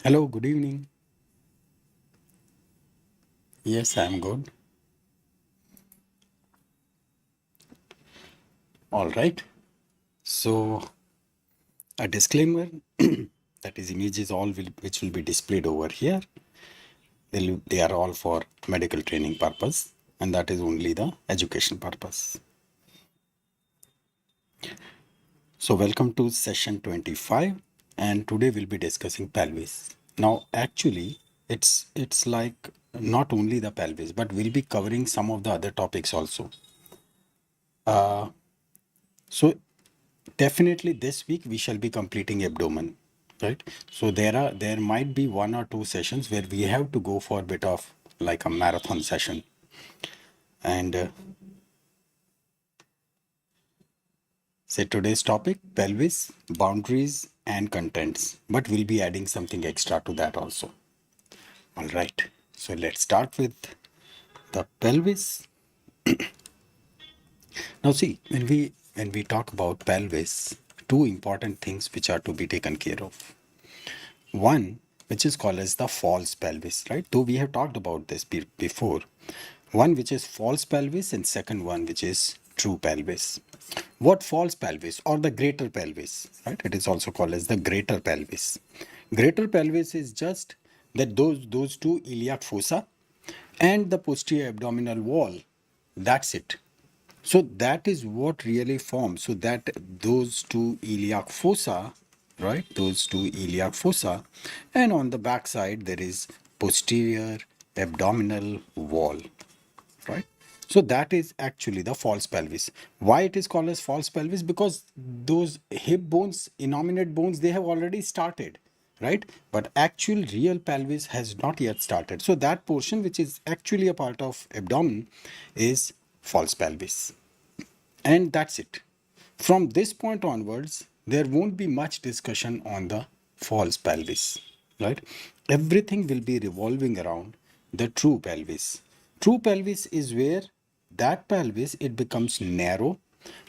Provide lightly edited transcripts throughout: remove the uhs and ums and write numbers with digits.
Hello, good evening. Yes, I'm good. All right. So, a disclaimer that is images which will be displayed over here. They are all for medical training purpose, and that is only the education purpose. So, welcome to session 25, and today we'll be discussing pelvis. Now, actually, it's like not only the pelvis, but we'll be covering some of the other topics also. So definitely this week we shall be completing abdomen, right? So there might be one or two sessions where we have to go for a bit of like a marathon session. And say today's topic, pelvis, boundaries and contents. But we'll be adding something extra to that also. All right. So let's start with the pelvis. Now see, when we talk about pelvis, two important things which are to be taken care of. One, which is called as the false pelvis, right? Though we have talked about this before. One which is false pelvis, and second one which is true pelvis. What false pelvis or the greater pelvis, right? It is also called as the greater pelvis. Greater pelvis is just that those two iliac fossa and the posterior abdominal wall. That's it. So that is what really forms. So that those two iliac fossa, right? Those two iliac fossa, and on the back side there is posterior abdominal wall, right? So that is actually the false pelvis. Why it is called as false pelvis? Because those hip bones, innominate bones, they have already started, right? But actual real pelvis has not yet started. So that portion which is actually a part of abdomen is false pelvis. And that's it. From this point onwards, there won't be much discussion on the false pelvis, right? Everything will be revolving around the true pelvis. True pelvis is where that pelvis it becomes narrow,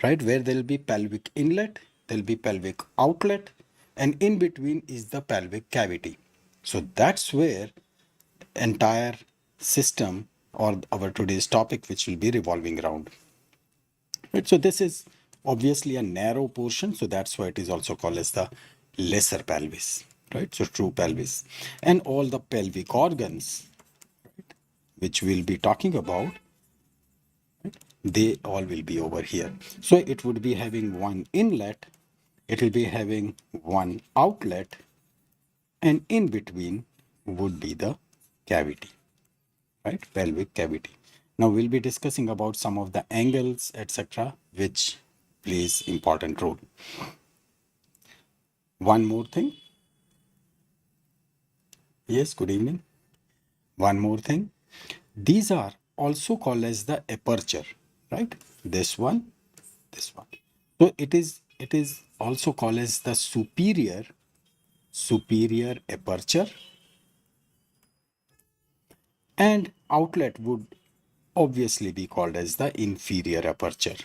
right? Where there will be pelvic inlet, there will be pelvic outlet, and in between is the pelvic cavity. So that's where entire system or our today's topic which will be revolving around. Right, so this is obviously a narrow portion, so that's why it is also called as the lesser pelvis, right? So true pelvis. And all the pelvic organs, which we'll be talking about, they all will be over here. So it would be having one inlet, it will be having one outlet, and in between would be the cavity, right? Pelvic cavity. Now we'll be discussing about some of the angles, etc., which plays important role. One more thing. Yes, good evening. One more thing. These are also called as the aperture, right? This one, this one. So it is also called as the superior aperture, and outlet would obviously be called as the inferior aperture.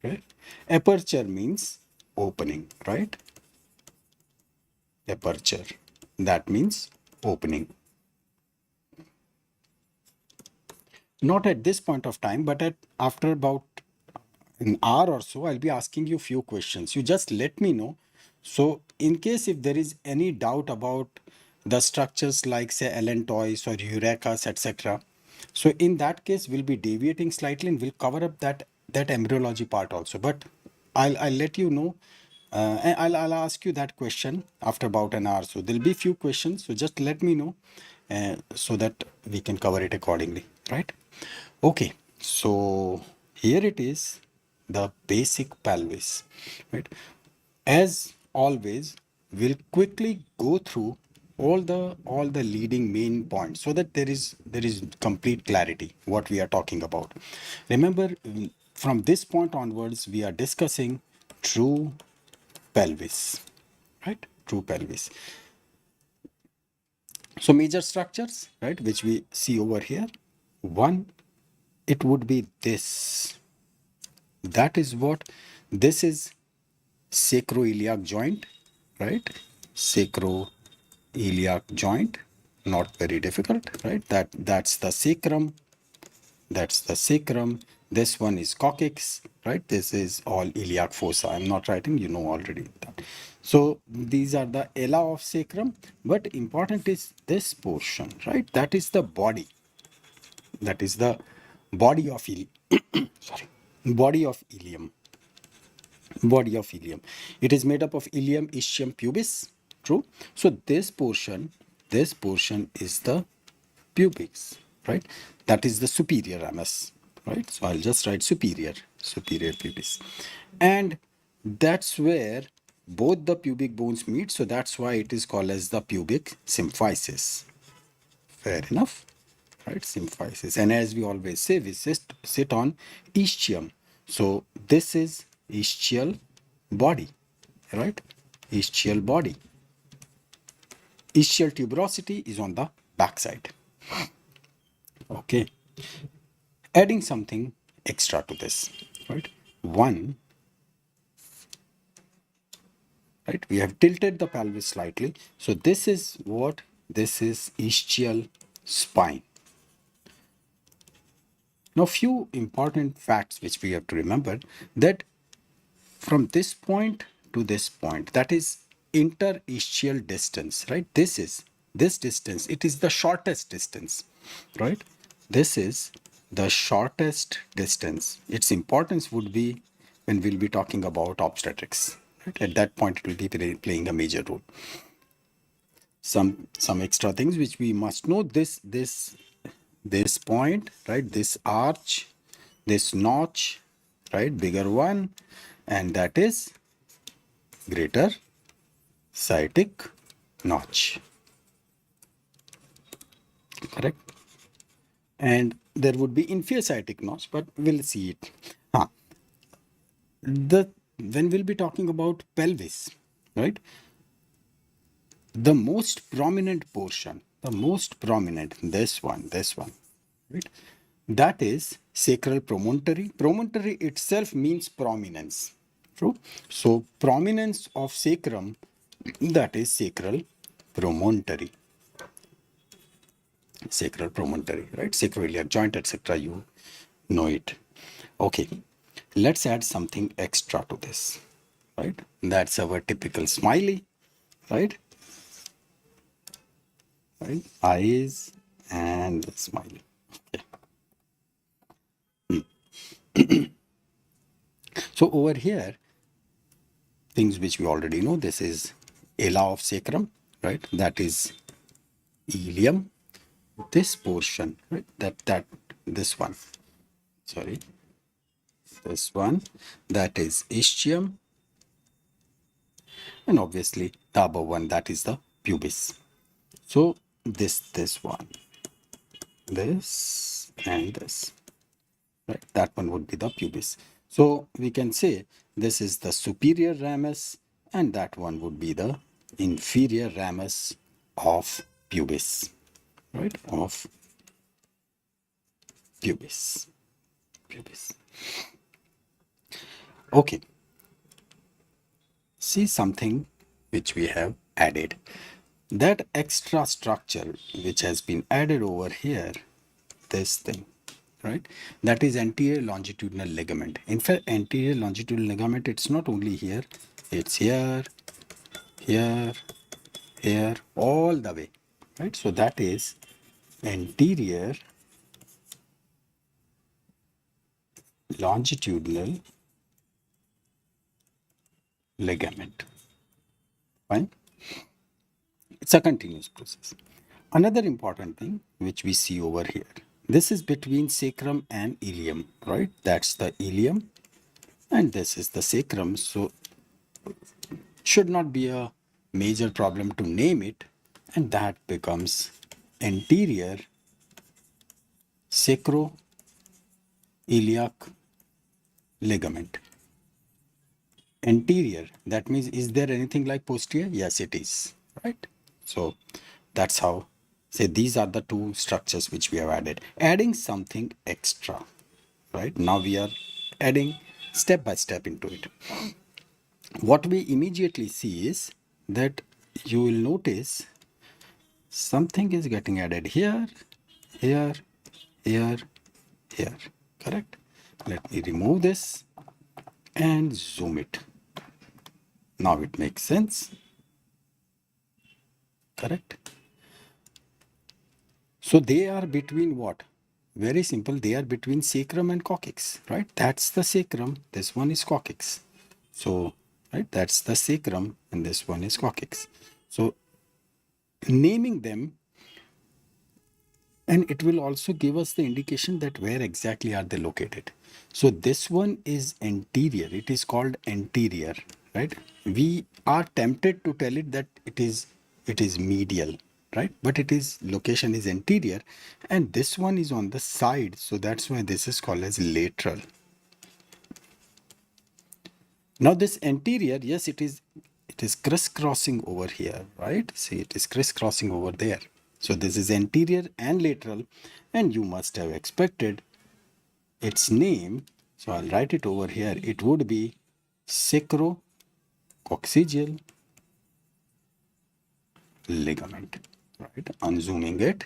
Right? Aperture means opening, right? Aperture. That means opening. Not at this point of time, but after about an hour or so, I'll be asking you few questions. You just let me know. So in case if there is any doubt about the structures like say allantois or urachus, etc. So in that case, we'll be deviating slightly and we'll cover up that embryology part also. But I'll let you know. And I'll ask you that question after about an hour. So there'll be few questions. So just let me know so that we can cover it accordingly, right? Okay, so here it is, the basic pelvis, right? As always, we'll quickly go through all the leading main points so that there is complete clarity what we are talking about. Remember, from this point onwards, we are discussing true pelvis, right? True pelvis. So major structures, right, which we see over here. One, it would be this. That is what this is, sacroiliac joint, right? Sacroiliac iliac joint, not very difficult, right? That's the sacrum. That's the sacrum. This one is coccyx, right? This is all iliac fossa. I'm not writing, you know already that. So these are the ala of sacrum, but important is this portion, right? That is the body. That is the body of sorry, body of ilium. Body of ilium. It is made up of ilium, ischium, pubis. True. So this portion is the pubics, right? That is the superior ramus, right? So I'll just write superior pubis. And that's where both the pubic bones meet. So that's why it is called as the pubic symphysis. Fair enough, right? Symphysis. And as we always say, we sit on ischium. So this is ischial body, right? Ischial body. Ischial tuberosity is on the backside. Okay. Adding something extra to this, right? One, right? We have tilted the pelvis slightly. So this is what? This is ischial spine. Now, few important facts which we have to remember, that from this point to this point, that is interischial distance, right? This distance, it is the shortest distance, right? This is the shortest distance. Its importance would be when we'll be talking about obstetrics, right? At that point, it will be playing a major role. Some extra things which we must know: this point, right? This arch, this notch, right? Bigger one, and that is greater sciatic notch. Correct? And there would be inferior sciatic notch, but we'll see it. When we'll be talking about pelvis, right? The most prominent portion, this one, right? That is sacral promontory. Promontory itself means prominence. True. So prominence of sacrum, that is sacral promontory. Sacral promontory, right? Sacroiliac joint, etc. You know it. Okay. Let's add something extra to this, right? That's our typical smiley, right? Right? Eyes and smiley. Okay. So over here, things which we already know, this is ala of sacrum, right? That is ilium. This portion, right? This one, sorry, this one, that is ischium, and obviously the above one, that is the pubis. So this one, this and this, right? That one would be the pubis. So we can say this is the superior ramus, and that one would be the inferior ramus of pubis, right? Of pubis. Okay. See something which we have added. That extra structure which has been added over here, this thing, right? That is anterior longitudinal ligament. In fact, anterior longitudinal ligament, it's not only here, it's here, here, here, all the way, right? So that is anterior longitudinal ligament. Fine. It's a continuous process. Another important thing which we see over here, this is between sacrum and ilium, right? That's the ilium, and this is the sacrum. So should not be a major problem to name it, and that becomes anterior sacroiliac ligament. Anterior, that means, is there anything like posterior? Yes, it is, right? So that's how, say, these are the two structures which we have added. Adding something extra, right? Now we are adding step by step into it. What we immediately see is that you will notice something is getting added here, here, here, here. Correct? Let me remove this and zoom it. Now it makes sense. Correct? So they are between what? Very simple. They are between sacrum and coccyx, right? That's the sacrum. This one is coccyx. So, right, that's the sacrum and this one is coccyx. So naming them, and it will also give us the indication that where exactly are they located. So this one is anterior. It is called anterior, right? We are tempted to tell it that it is medial, right? But it is location is anterior, and this one is on the side. So that's why this is called as lateral. Now this anterior, yes, it is crisscrossing over here, right? See, it is crisscrossing over there. So this is anterior and lateral, and you must have expected its name. So I'll write it over here. It would be sacrococcygeal ligament, right? Unzooming it,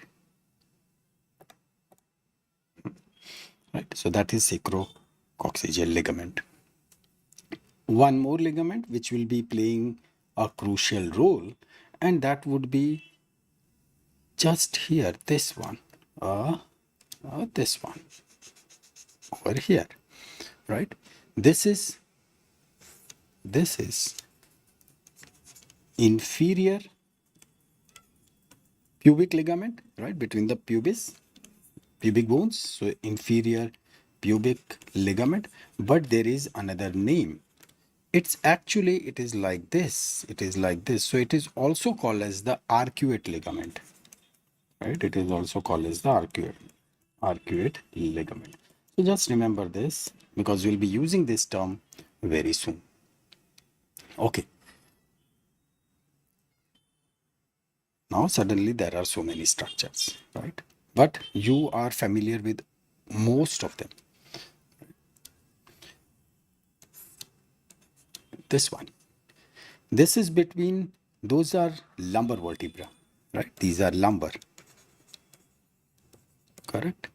right? So that is sacrococcygeal ligament. One more ligament which will be playing a crucial role, and that would be just here, this one, this one over here, right? This is inferior pubic ligament, right, between the pubic bones. So inferior pubic ligament, but there is another name. It is like this. It is like this. So it is also called as the arcuate ligament, right? It is also called as the arcuate ligament. So just remember this because we'll be using this term very soon. Okay. Now suddenly there are so many structures, right? But you are familiar with most of them. This one. This is between, those are lumbar vertebra, right? These are lumbar. Correct?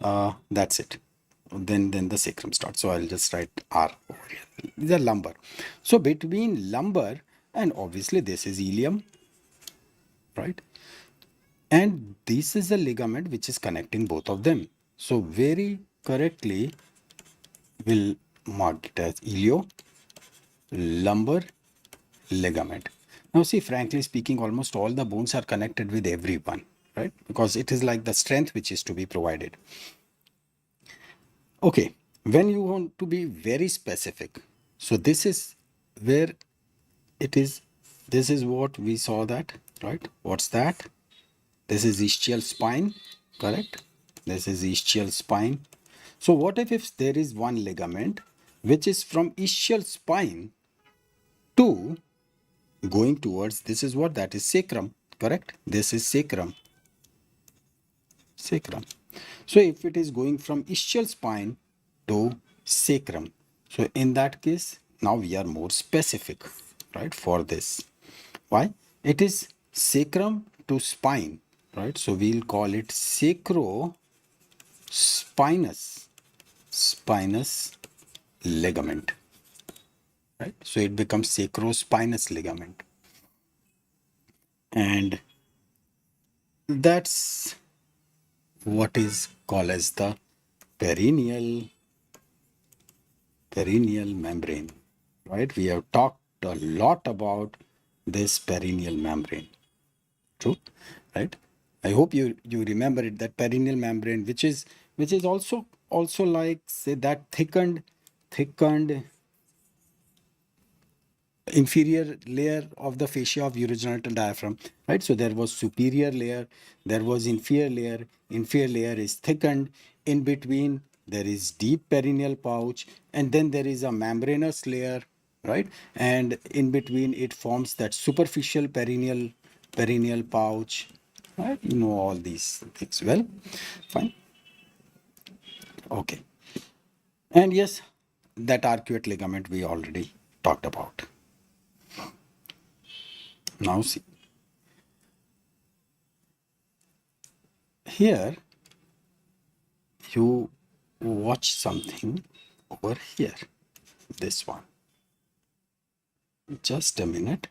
That's it. Then the sacrum starts. So I'll just write R over here. These are lumbar. So between lumbar and obviously this is ilium, right? And this is the ligament which is connecting both of them. So very correctly we'll mark it as ilio-lumbar ligament. Now see, frankly speaking, almost all the bones are connected with everyone, right? Because it is like the strength which is to be provided. Okay, when you want to be very specific, so this is where it is, this is what we saw that, right? What's that? This is ischial spine, correct? This is ischial spine. So what if there is one ligament which is from ischial spine to going towards, this is what, that is sacrum, correct? This is sacrum. So if it is going from ischial spine to sacrum, so in that case, now we are more specific, right, for this. Why? It is sacrum to spine, right? So we'll call it spinous ligament, right? So it becomes sacrospinous ligament. And that's what is called as the perennial membrane, right? We have talked a lot about this perennial membrane. True, right? I hope you remember it, that perennial membrane, which is also like, say, that thickened inferior layer of the fascia of urogenital diaphragm, right? So there was superior layer, there was inferior layer. Inferior layer is thickened. In between there is deep perineal pouch, and then there is a membranous layer, right? And in between it forms that superficial perineal pouch, right? You know all these things well. Fine. Okay. And yes, that arcuate ligament we already talked about. Now see, here you watch something over here, this one. Just a minute.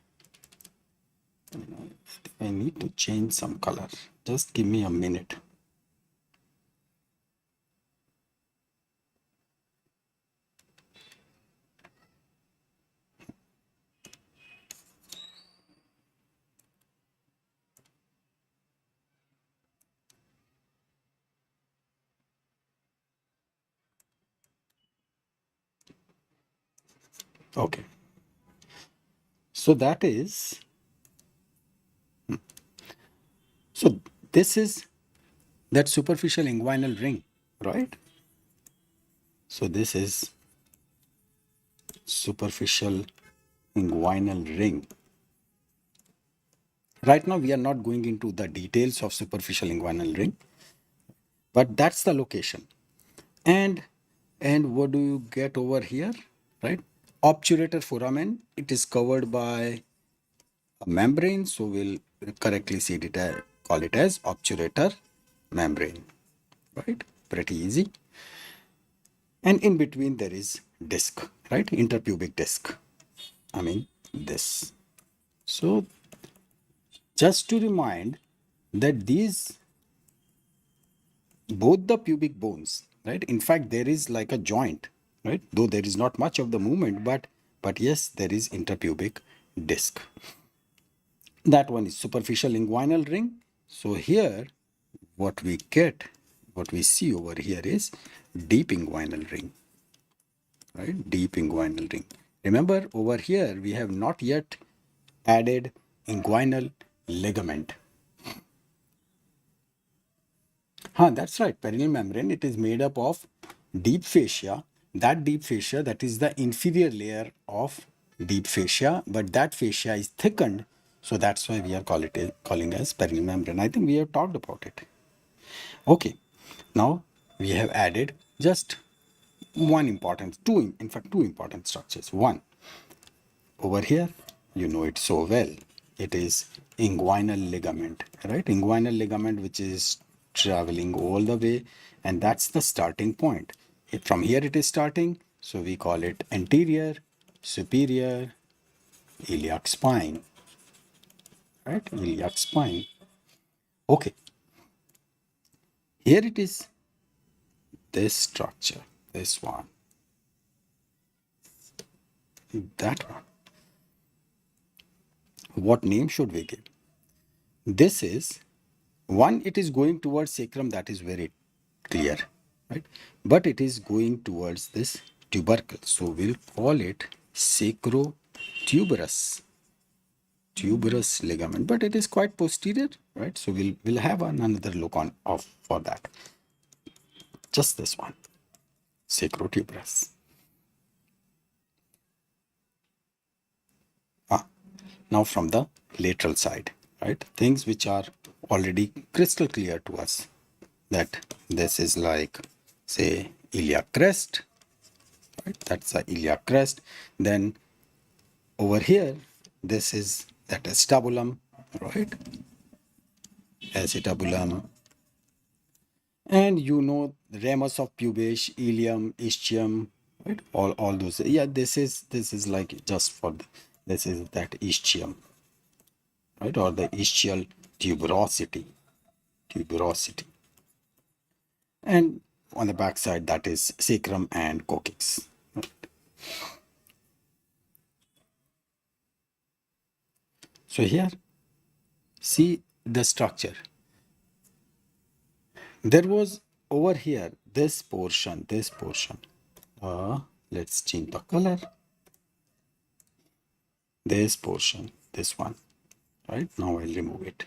I need to change some color. Just give me a minute. Okay. So that is, so this is that superficial inguinal ring, right? So this is superficial inguinal ring. Right now we are not going into the details of superficial inguinal ring, but that's the location. And what do you get over here, right? Obturator foramen, it is covered by a membrane, so we'll correctly see it call it as obturator membrane, right? Pretty easy. And in between there is disc, right? Interpubic disc. I mean this. So just to remind that these both the pubic bones, right? In fact, there is like a joint, right? Though there is not much of the movement, but yes, there is interpubic disc. That one is superficial inguinal ring. So here, what we get, what we see over here is deep inguinal ring, right? Deep inguinal ring. Remember, over here we have not yet added inguinal ligament. That's right. Perennial membrane, it is made up of deep fascia. That deep fascia, that is the inferior layer of deep fascia, but that fascia is thickened. So that's why we are calling as perennial membrane. I think we have talked about it. Okay. Now we have added just in fact, two important structures. One, over here, you know it so well. It is inguinal ligament, right? Inguinal ligament, which is traveling all the way, and that's the starting point. From here it is starting, so we call it anterior, superior, iliac spine, right? Iliac spine. Okay, here it is, this structure, this one, that one. What name should we give? This is one, it is going towards sacrum, that is very clear, right? But it is going towards this tubercle. So we'll call it sacrotuberous ligament, but it is quite posterior, right? So we'll have another look on off for that. Just this one, sacrotuberous. Now from the lateral side, right? Things which are already crystal clear to us, that this is like, say, iliac crest, right? That's the iliac crest. Then over here, this is that acetabulum, right? Acetabulum. And you know, ramus of pubis, ilium, ischium, right? All those. Yeah, this is like just for this is that ischium, right? Or the ischial tuberosity. And on the back side, that is sacrum and coccyx. So here, see the structure. There was over here, this portion. Let's change the color. This portion, this one, right? Now I'll remove it.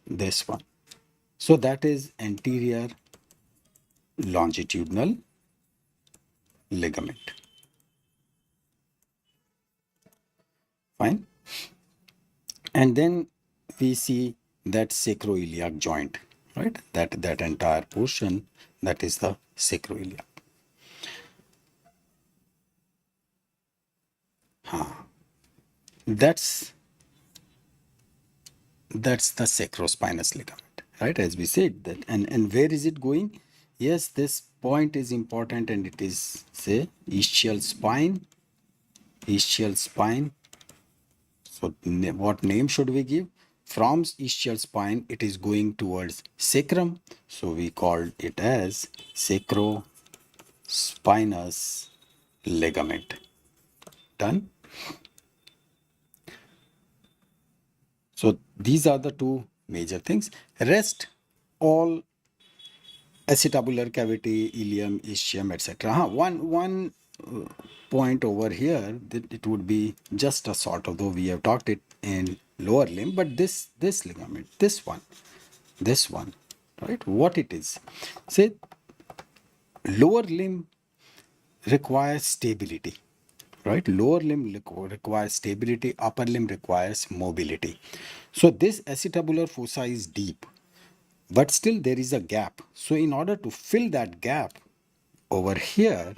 This one. So that is anterior longitudinal ligament. Fine. And then we see that sacroiliac joint, right? That entire portion, that is the sacroiliac. That's That's the sacrospinous ligament, right? As we said that, and where is it going? Yes, this point is important, and it is, say, ischial spine. Ischial spine. So what name should we give? From ischial spine, it is going towards sacrum. So we called it as sacrospinous ligament. Done. So these are the two major things. Rest all acetabular cavity, ilium, ischium, etc. One point over here that it would be just a sort of, though we have talked it in lower limb, but this ligament, this one, right? What it is? Say lower limb requires stability, right? Lower limb requires stability, upper limb requires mobility. So this acetabular fossa is deep, but still there is a gap. So in order to fill that gap over here,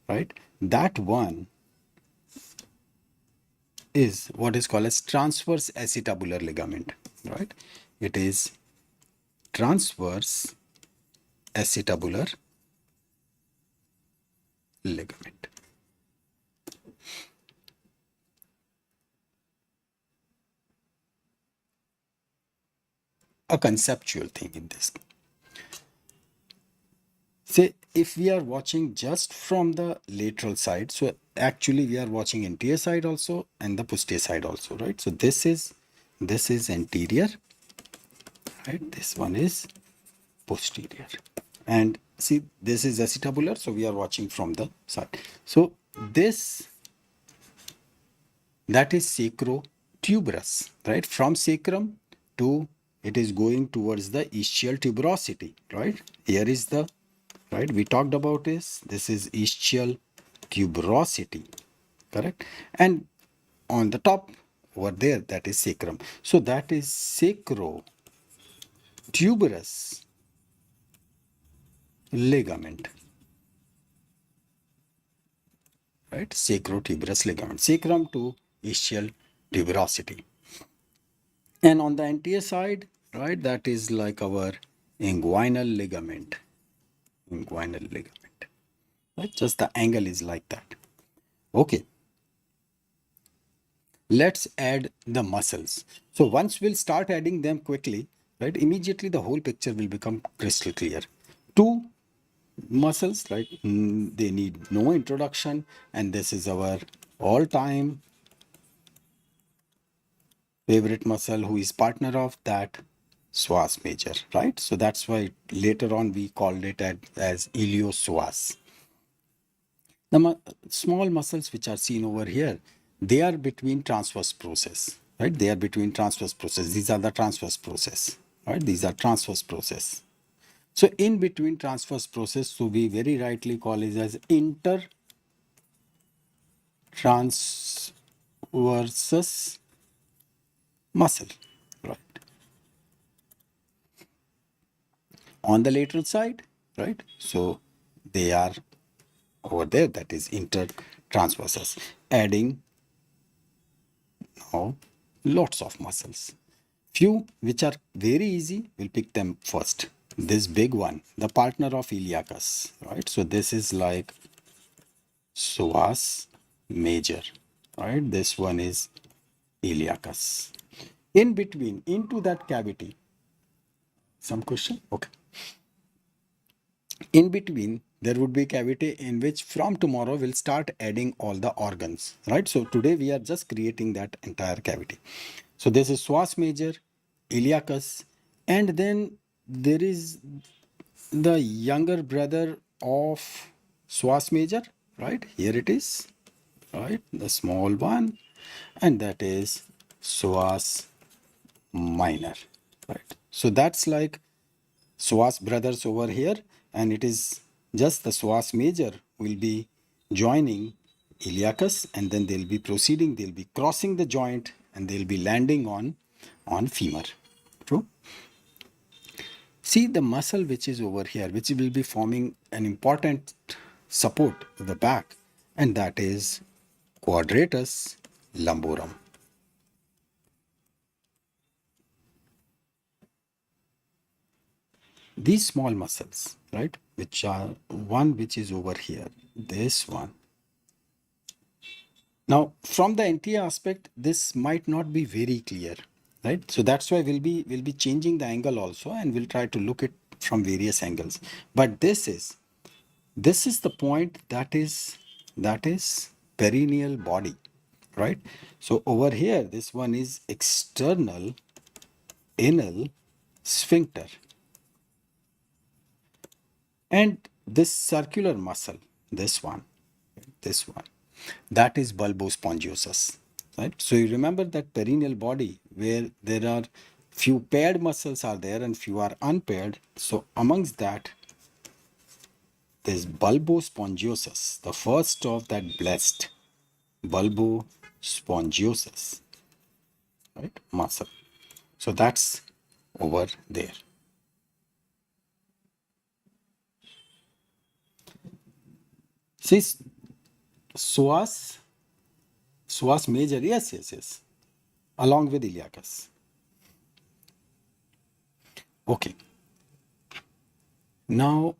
right, that one is what is called as transverse acetabular ligament, right? It is transverse acetabular ligament. A conceptual thing in this. Say if we are watching just from the lateral side, so actually we are watching anterior side also and the posterior side also, right? So this is anterior, right? This one is posterior. And see, this is acetabular, so we are watching from the side. So this, that is sacrotuberous, right? From sacrum to, it is going towards the ischial tuberosity, right? Here is the, right? We talked about this is ischial tuberosity, correct? And on the top over there, that is sacrum. So that is sacrotuberous ligament, right? Sacrotuberous ligament, sacrum to ischial tuberosity. And on the anterior side, right, that is like our inguinal ligament. Inguinal ligament, right? Just the angle is like that. Okay. Let's add the muscles. So once we'll start adding them quickly, right, immediately the whole picture will become crystal clear. Two muscles, right, they need no introduction, and this is our all-time favorite muscle who is partner of that psoas major, right? So that's why later on we called it as iliopsoas. The small muscles which are seen over here, they are between transverse process, right? They are between transverse process. These are the transverse process, right? These are transverse process. So in between transverse process, so we very rightly call it as intertransversus muscle, right? On the lateral side, right? So they are over there, that is intertransversus, adding now lots of muscles. Few which are very easy, we'll pick them first. This big one, the partner of iliacus, right? So this is like psoas major, right? This one is iliacus. In between, into that cavity, some question? Okay. In between, there would be cavity in which from tomorrow we'll start adding all the organs, right? So today we are just creating that entire cavity. So this is psoas major, iliacus, and then there is the younger brother of psoas major, right? Here it is, right? The small one, and that is psoas minor, right? So that's like psoas brothers over here, and it is just the psoas major will be joining iliacus, and then they'll be proceeding, they'll be crossing the joint, and they'll be landing on femur. True. See the muscle which is over here, which will be forming an important support to the back, and that is quadratus lumborum. these small muscles, right, which are one which is over here, this one. Now, from the anterior aspect, this might not be very clear, right? So that's why we'll be changing the angle also, and we'll try to look it from various angles. But this is the point that is perineal body, right? So over here, this one is external anal sphincter, and this circular muscle, this one, that is bulbospongiosus, right? So you remember that perineal body where there are few paired muscles are there and few are unpaired. So amongst that, there's bulbospongiosus, the first of that blessed bulbospongiosus, right, muscle. So that's over there. See, psoas major, yes, along with iliacus. Okay. Now,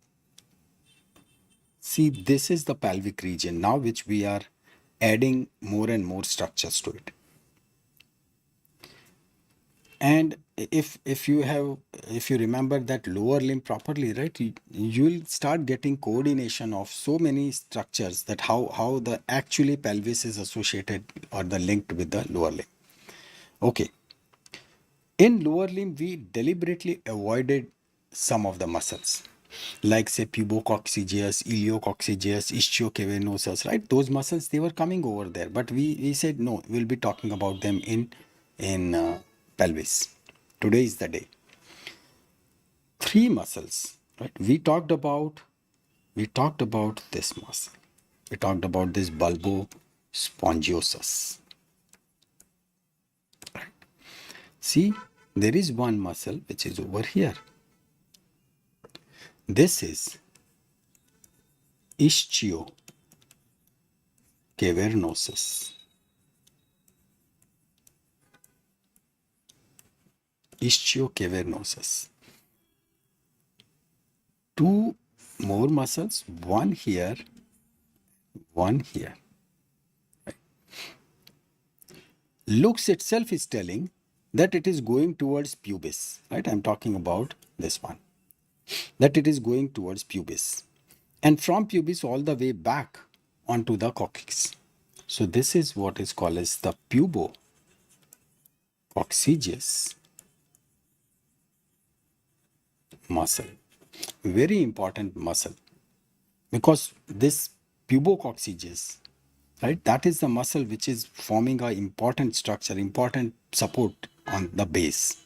see, this is the pelvic region now, which we are adding more and more structures to it. And if you remember that lower limb properly, right, you'll start getting coordination of so many structures, that how the actually pelvis is associated or the linked with the lower limb. Okay. In lower limb, we deliberately avoided some of the muscles, like say pubococcygeus, iliococcygeus, ischiocavernosus, right? Those muscles, they were coming over there, but we said no, we'll be talking about them in pelvis. Today is the day. Three muscles, right? We talked about this muscle. We talked about this bulbospongiosus. See, there is one muscle which is over here. This is ischiocavernosus. Ischiocavernosus. Two more muscles, one here, one here. Right. Looks itself is telling that it is going towards pubis, right? I'm talking about this one, that it is going towards pubis, and from pubis all the way back onto the coccyx. So this is what is called as the pubococcygeus muscle. Very important muscle, because this pubococcygeus, right, that is the muscle which is forming a important structure, important support on the base.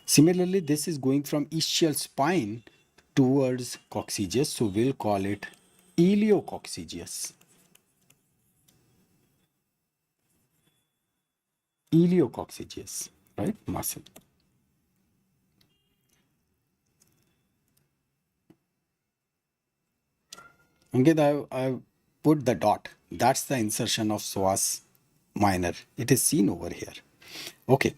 Similarly, this is going from ischial spine towards coccygeus, so we'll call it iliococcygeus. Iliococcygeus, right, muscle. Okay, I put the dot. That's the insertion of psoas minor. It is seen over here. Okay.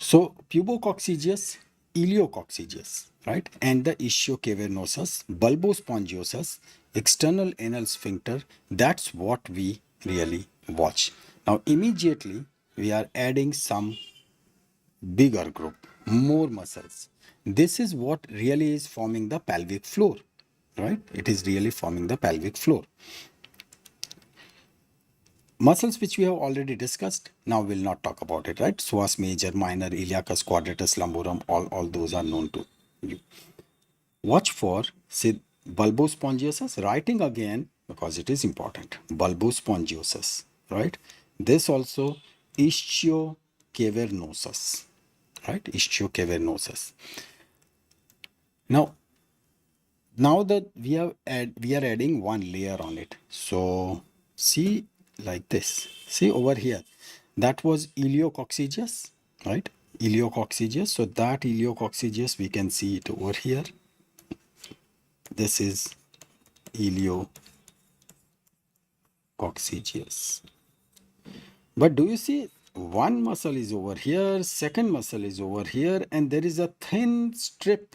So pubococcygeus, iliococcygeus, right, and the ischiocavernosus, bulbospongiosus, external anal sphincter. That's what we really watch. Now immediately we are adding some bigger group, more muscles. This is what really is forming the pelvic floor, right? It is really forming the pelvic floor. Muscles which we have already discussed, now we'll not talk about it, right? Psoas major, minor, iliacus, quadratus lumborum, all those are known to you. Watch for, say, bulbospongiosus, writing again because it is important. Bulbospongiosus, right? This also ischiocavernosus, right? Ischiocavernosus. Now that we are adding one layer on it. So see, like this. See over here, that was iliococcygeus, right? Iliococcygeus. So that iliococcygeus, we can see it over here. This is iliococcygeus. But do you see, one muscle is over here, second muscle is over here, and there is a thin strip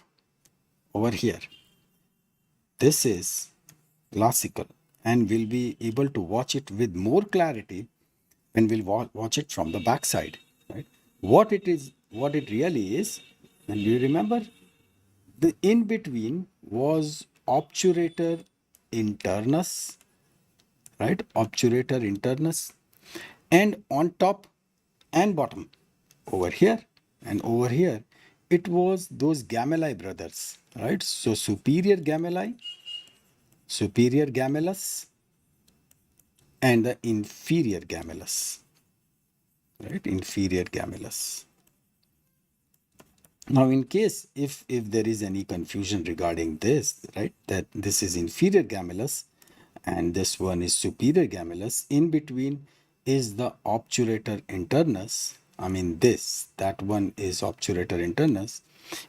over here. This is classical, and we'll be able to watch it with more clarity when we'll watch it from the back side, right? What it is, what it really is, and you remember the in between was obturator internus, right? Obturator internus, and on top and bottom over here and over here, it was those gamellae brothers, right? So superior gamellae, superior gemellus, and the inferior gemellus, right? Inferior gemellus. Now, in case if there is any confusion regarding this, right, that this is inferior gemellus and this one is superior gemellus, in between is the obturator internus. I mean, that one is obturator internus.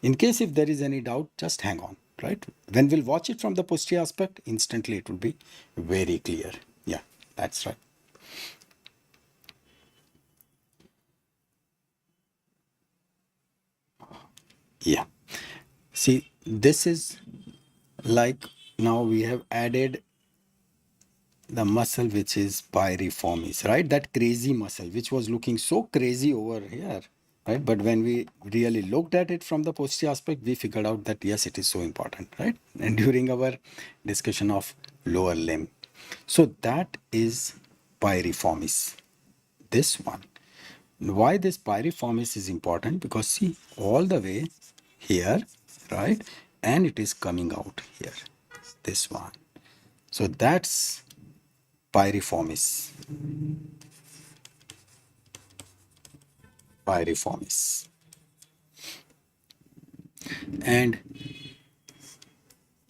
In case if there is any doubt, just hang on, right? When we'll watch it from the posterior aspect, instantly it will be very clear. Yeah, that's right. Yeah. See, this is like now we have added the muscle which is piriformis, right? That crazy muscle which was looking so crazy over here, right? But when we really looked at it from the posterior aspect, we figured out that yes, it is so important, right? And during our discussion of lower limb. So that is piriformis, this one. Why this piriformis is important? Because see, all the way here, right? And it is coming out here, this one. So that's Piriformis. Piriformis. And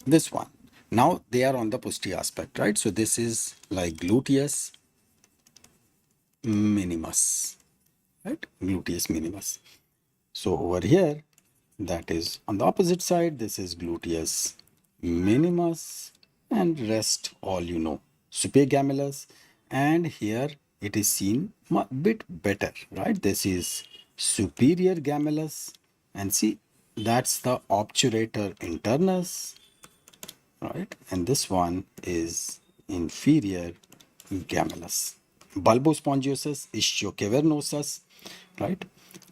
this one. Now they are on the posterior aspect, right? So this is like gluteus minimus, right? Gluteus minimus. So over here, that is on the opposite side, this is gluteus minimus, and rest all you know. Supragemellus, and here it is seen a bit better, right? This is superior gemellus, and see, that's the obturator internus, right? And this one is inferior gemellus. Bulbospongiosus, ischiocavernosus, right?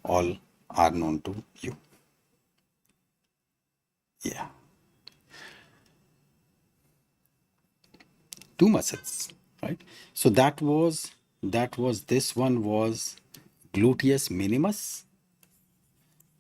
All are known to you. Yeah. Two muscles, right? So this one was gluteus minimus,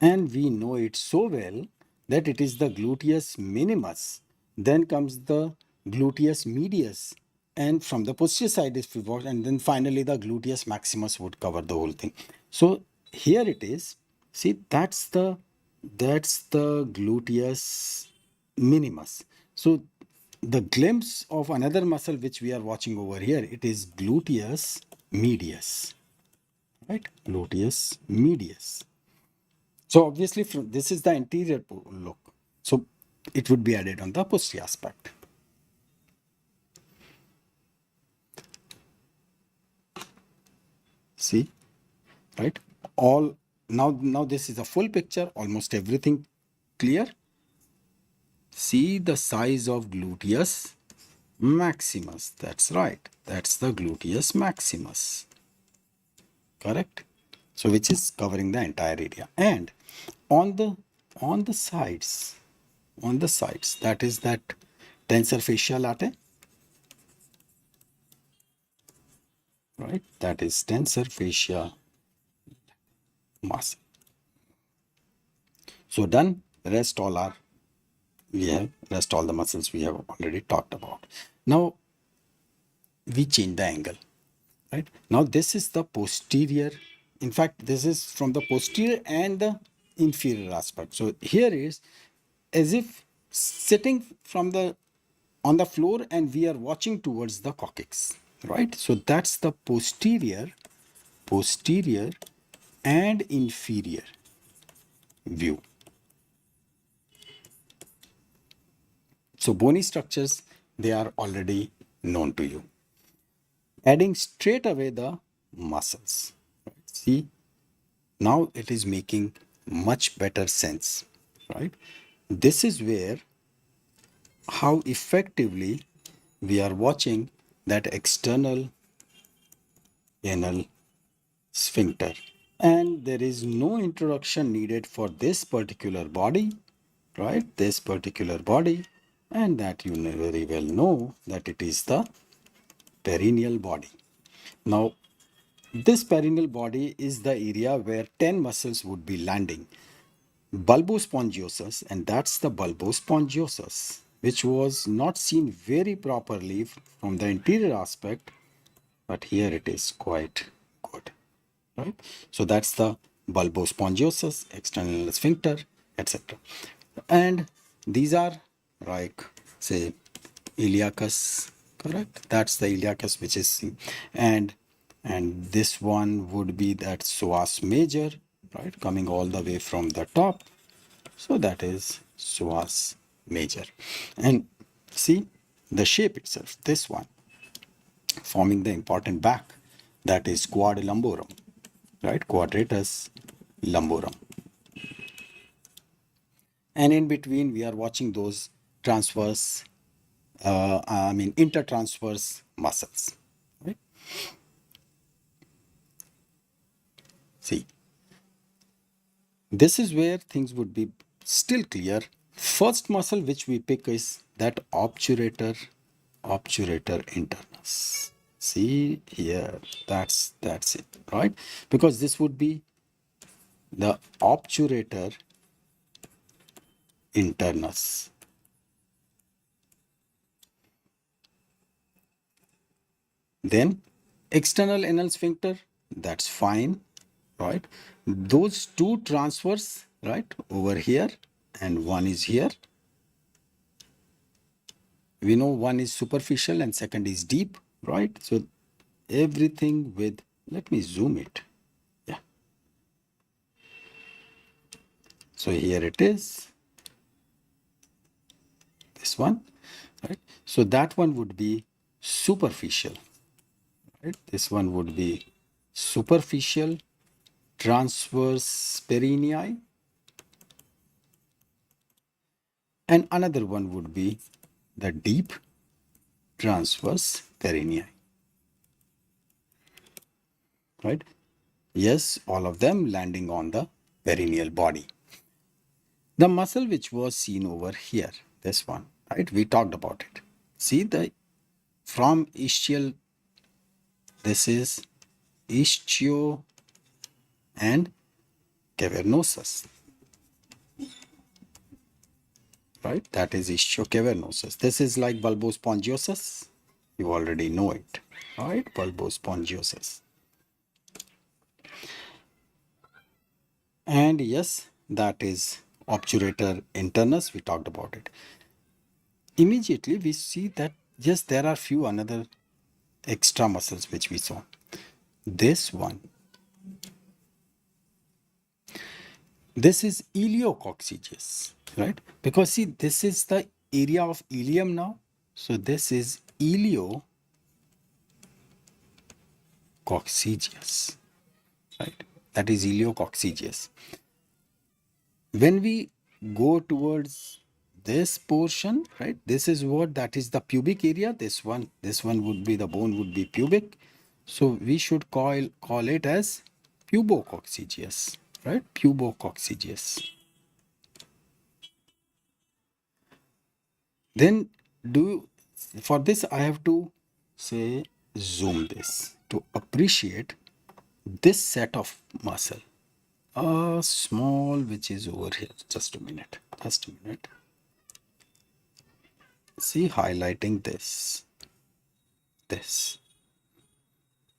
and we know it so well that it is the gluteus minimus. Then comes the gluteus medius, and from the posterior side is pivot, and then finally the gluteus maximus would cover the whole thing. So here it is. See, that's the gluteus minimus. So the glimpse of another muscle which we are watching over here, it is gluteus medius, right? Gluteus medius. So obviously this is the anterior look. So it would be added on the posterior aspect. See, right? All now this is a full picture, almost everything clear. See the size of gluteus maximus. That's right. That's the gluteus maximus. Correct? So which is covering the entire area. And on the sides, that is that tensor fascia latae, right? That is tensor fascia muscle. So done. Rest all the muscles we have already talked about. Now we change the angle, right? Now this is the posterior. In fact, this is from the posterior and the inferior aspect. So here is as if sitting from the on the floor and we are watching towards the coccyx, right? So that's the posterior and inferior view. So bony structures, they are already known to you. Adding straight away the muscles. See, now it is making much better sense, right? This is where how effectively we are watching that external anal sphincter. And there is no introduction needed for this particular body, right? This particular body, and that you very well know that it is the perineal body. Now, this perineal body is the area where 10 muscles would be landing. Bulbospongiosus, and that's the bulbospongiosus, which was not seen very properly from the anterior aspect, but here it is quite good, right? So that's the bulbospongiosus, external sphincter, etc. And these are like, say, iliacus, correct? That's the iliacus, which is, and this one would be that psoas major, right, coming all the way from the top. So that is psoas major. And see the shape itself, this one forming the important back, that is quad lumborum, right? Quadratus Lumborum. And in between, we are watching those transverse, intertransverse muscles, right? See, this is where things would be still clear. First muscle which we pick is that obturator internus. See here, that's it, right? Because this would be the obturator internus. Then external anal sphincter, that's fine, right? Those two transverse, right, over here, and one is here. We know one is superficial and second is deep, right? So everything with, let me zoom it. Yeah. So here it is, this one, right? So that one would be superficial, right? This one would be superficial transverse perineal, and another one would be the deep transverse perineal, right? Yes, all of them landing on the perineal body. The muscle which was seen over here, this one, right? We talked about it. See the from ischial, this is ischio and cavernosus, right? That is ischiocavernosus. This is like bulbospongiosus. You already know it, right? Bulbospongiosus. And yes, that is obturator internus. We talked about it. Immediately we see that yes, there are few another extra muscles which we saw. This one, this is iliococcygeus, right? Because see, this is the area of ilium now. So this is iliococcygeus, right? That is iliococcygeus. When we go towards this portion, right? This is what, that is the pubic area. This one would be, the bone would be pubic. So we should call it as pubococcygeus, right? Pubococcygeus. Then for this I have to say zoom this to appreciate this set of muscle. A small which is over here. Just a minute. See, highlighting this,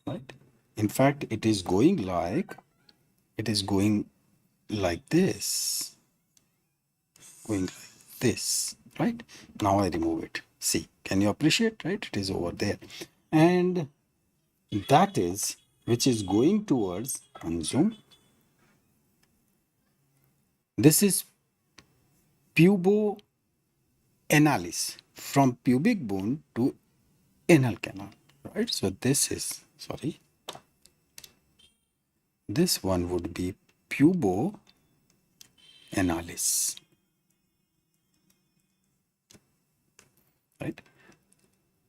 right? In fact, it is going like this, right? Now I remove it. See, can you appreciate, right? It is over there. And that is, which is going towards, unzoom. This is puboanalis, from pubic bone to anal canal, right? So this is, sorry, this one would be puboanalis. right?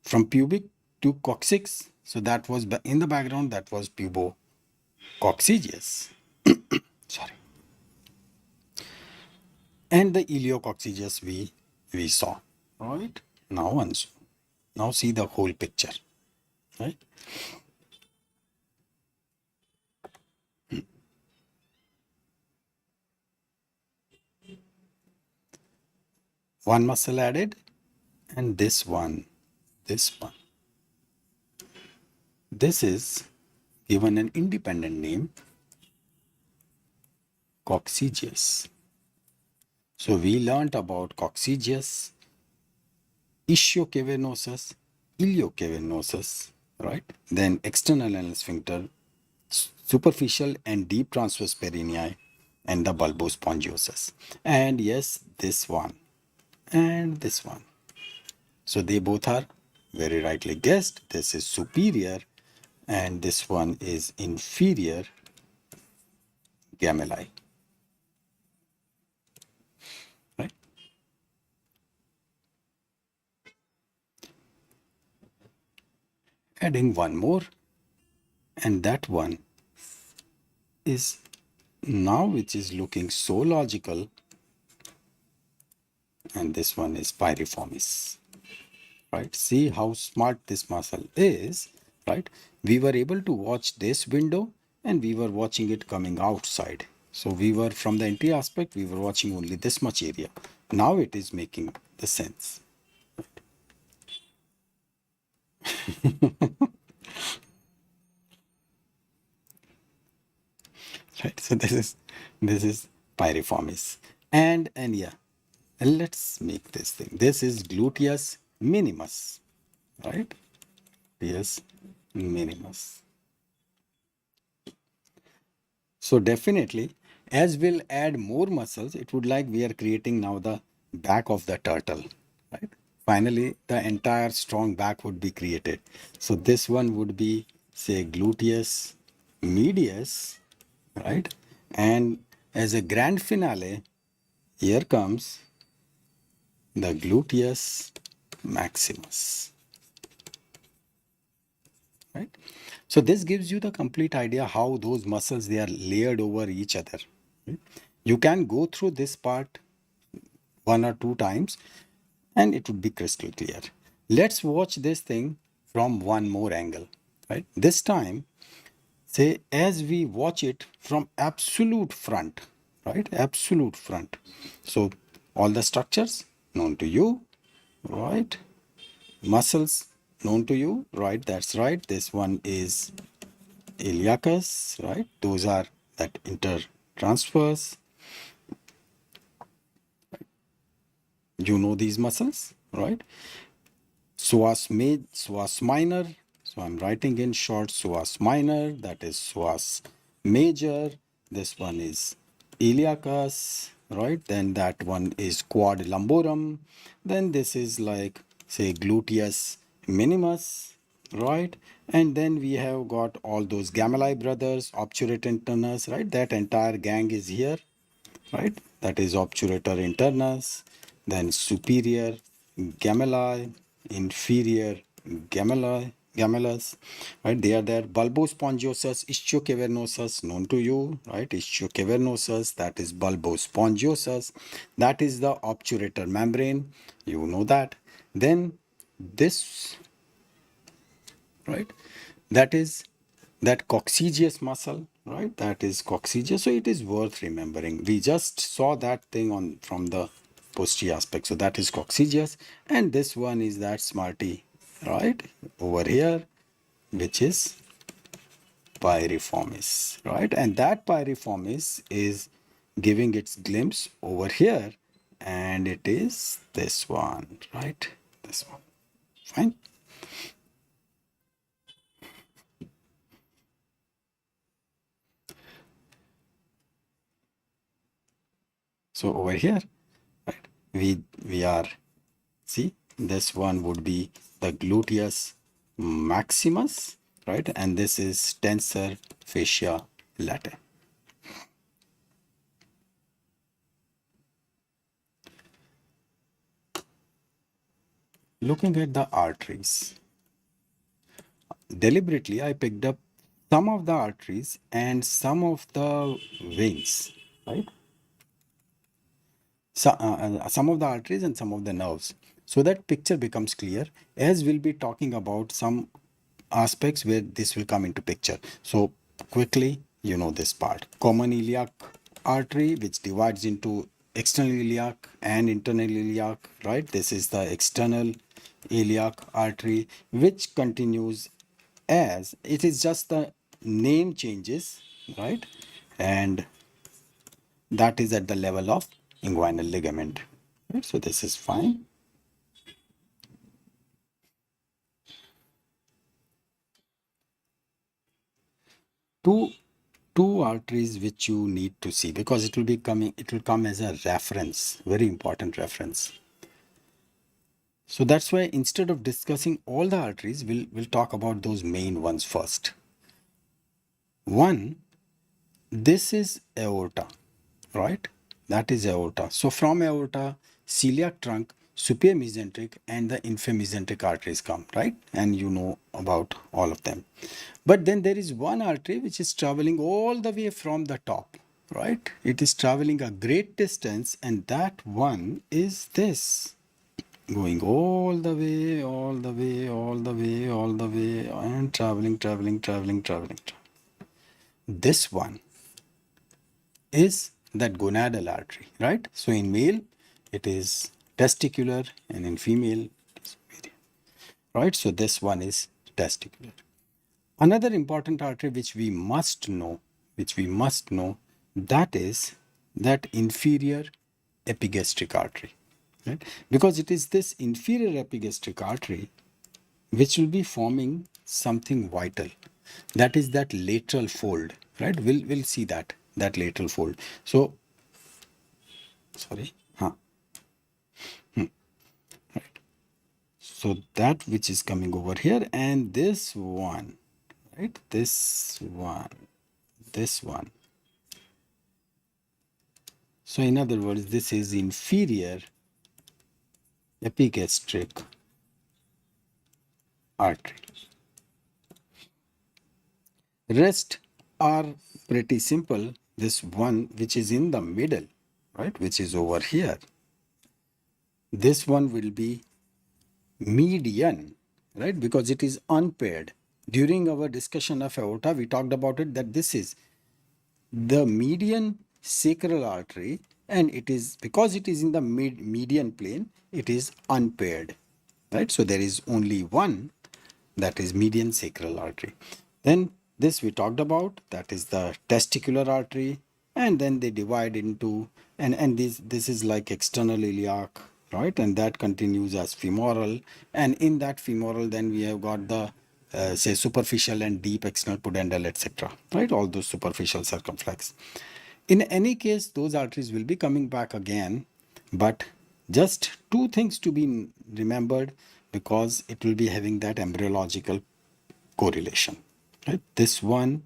From pubic to coccyx, so that was in the background, that was pubococcygeus. Sorry. And the iliococcygeus we saw, right? Now see the whole picture, right? One muscle added, and this one. This is given an independent name, coccygeus. So we learnt about coccygeus, ischiocavernosus, iliocavernosus, right? Then external anal sphincter, superficial and deep transverse perineum, and the bulbospongiosus. And yes, this one and this one. So they both are very rightly guessed. This is superior and this one is inferior gamellae. Right? Adding one more, and that one is now which is looking so logical, and this one is piriformis. Right? See how smart this muscle is, right? We were able to watch this window and we were watching it coming outside. So we were from the entry aspect, we were watching only this much area. Now it is making the sense. Right? So this is piriformis. And yeah, let's make this thing. This is gluteus minimus, right? Gluteus minimus. So definitely, as we'll add more muscles, it would like we are creating now the back of the turtle, right? Finally, the entire strong back would be created. So this one would be, say, gluteus medius, right? And as a grand finale, here comes the gluteus maximus, right? So this gives you the complete idea how those muscles, they are layered over each other. Right? You can go through this part one or two times and it would be crystal clear. Let's watch this thing from one more angle, right? This time, say, as we watch it from absolute front, right? Absolute front. So all the structures known to you, right? Muscles known to you, right? That's right. This one is iliacus, right? Those are that intertransverse. You know these muscles, right? Psoas minor. So I'm writing in short psoas minor, that is psoas major. This one is iliacus, right? Then that one is quad lumborum. Then this is like, say, gluteus minimus, right? And then we have got all those gamellae brothers, obturator internus, right? That entire gang is here, right? That is obturator internus, then superior gamellae, inferior gemellus, right? They are there. Bulbospongiosus, ischiocavernosus, known to you, right? Ischiocavernosus, that is bulbospongiosus, that is the obturator membrane, you know that. Then this, right? That is that coccygeus muscle, right? That is coccygeus. So it is worth remembering. We just saw that thing on from the posterior aspect. So that is coccygeus. And this one is that smarty, right? Over here, which is piriformis, right? And that piriformis is giving its glimpse over here. And it is this one, right? This one. Fine. So over here, right, we are, see, this one would be the gluteus maximus, right? And this is tensor fascia latae. looking at the arteries, deliberately I picked up some of the arteries and some of the veins, right? Some of the arteries and some of the nerves, so that picture becomes clear, as we'll be talking about some aspects where this will come into picture. So quickly, you know this part: common iliac artery, which divides into external iliac and internal iliac, right? This is the external iliac artery, which continues, as it is just the name changes, right? And that is at the level of inguinal ligament, right? So this is fine. two two arteries which you need to see, because it will come as a reference, very important reference. So that's why instead of discussing all the arteries, we'll talk about those main ones first. One, this is aorta, right? That is aorta. So from aorta, celiac trunk, superior mesenteric, and the inferior mesenteric arteries come, right? And you know about all of them. But then there is one artery which is traveling all the way from the top, right? It is traveling a great distance, and that one is this, going all the way, all the way, all the way, all the way, and traveling, traveling, traveling, traveling. This one is that gonadal artery, right? So in male, it is testicular, and in female, it is median, right? So this one is testicular. Another important artery which we must know, that is that inferior epigastric artery, right? Because it is this inferior epigastric artery which will be forming something vital. That is that lateral fold, right? We'll see that lateral fold. So sorry, so that which is coming over here, and this one, right? This one. So in other words, this is inferior epigastric artery. Rest are pretty simple. This one which is in the middle, right, which is over here, this one will be median, right, because it is unpaired. During our discussion of aorta, we talked about it, that this is the median sacral artery, and it is, because it is in the median plane, it is unpaired, right? So there is only one, that is median sacral artery. Then this we talked about, that is the testicular artery, and then they divide into, and this is like external iliac, right? And that continues as femoral, and in that femoral then we have got the say superficial and deep external pudendal, etc., right? All those superficial circumflex. In any case, those arteries will be coming back again, but just two things to be remembered, because it will be having that embryological correlation, right? This one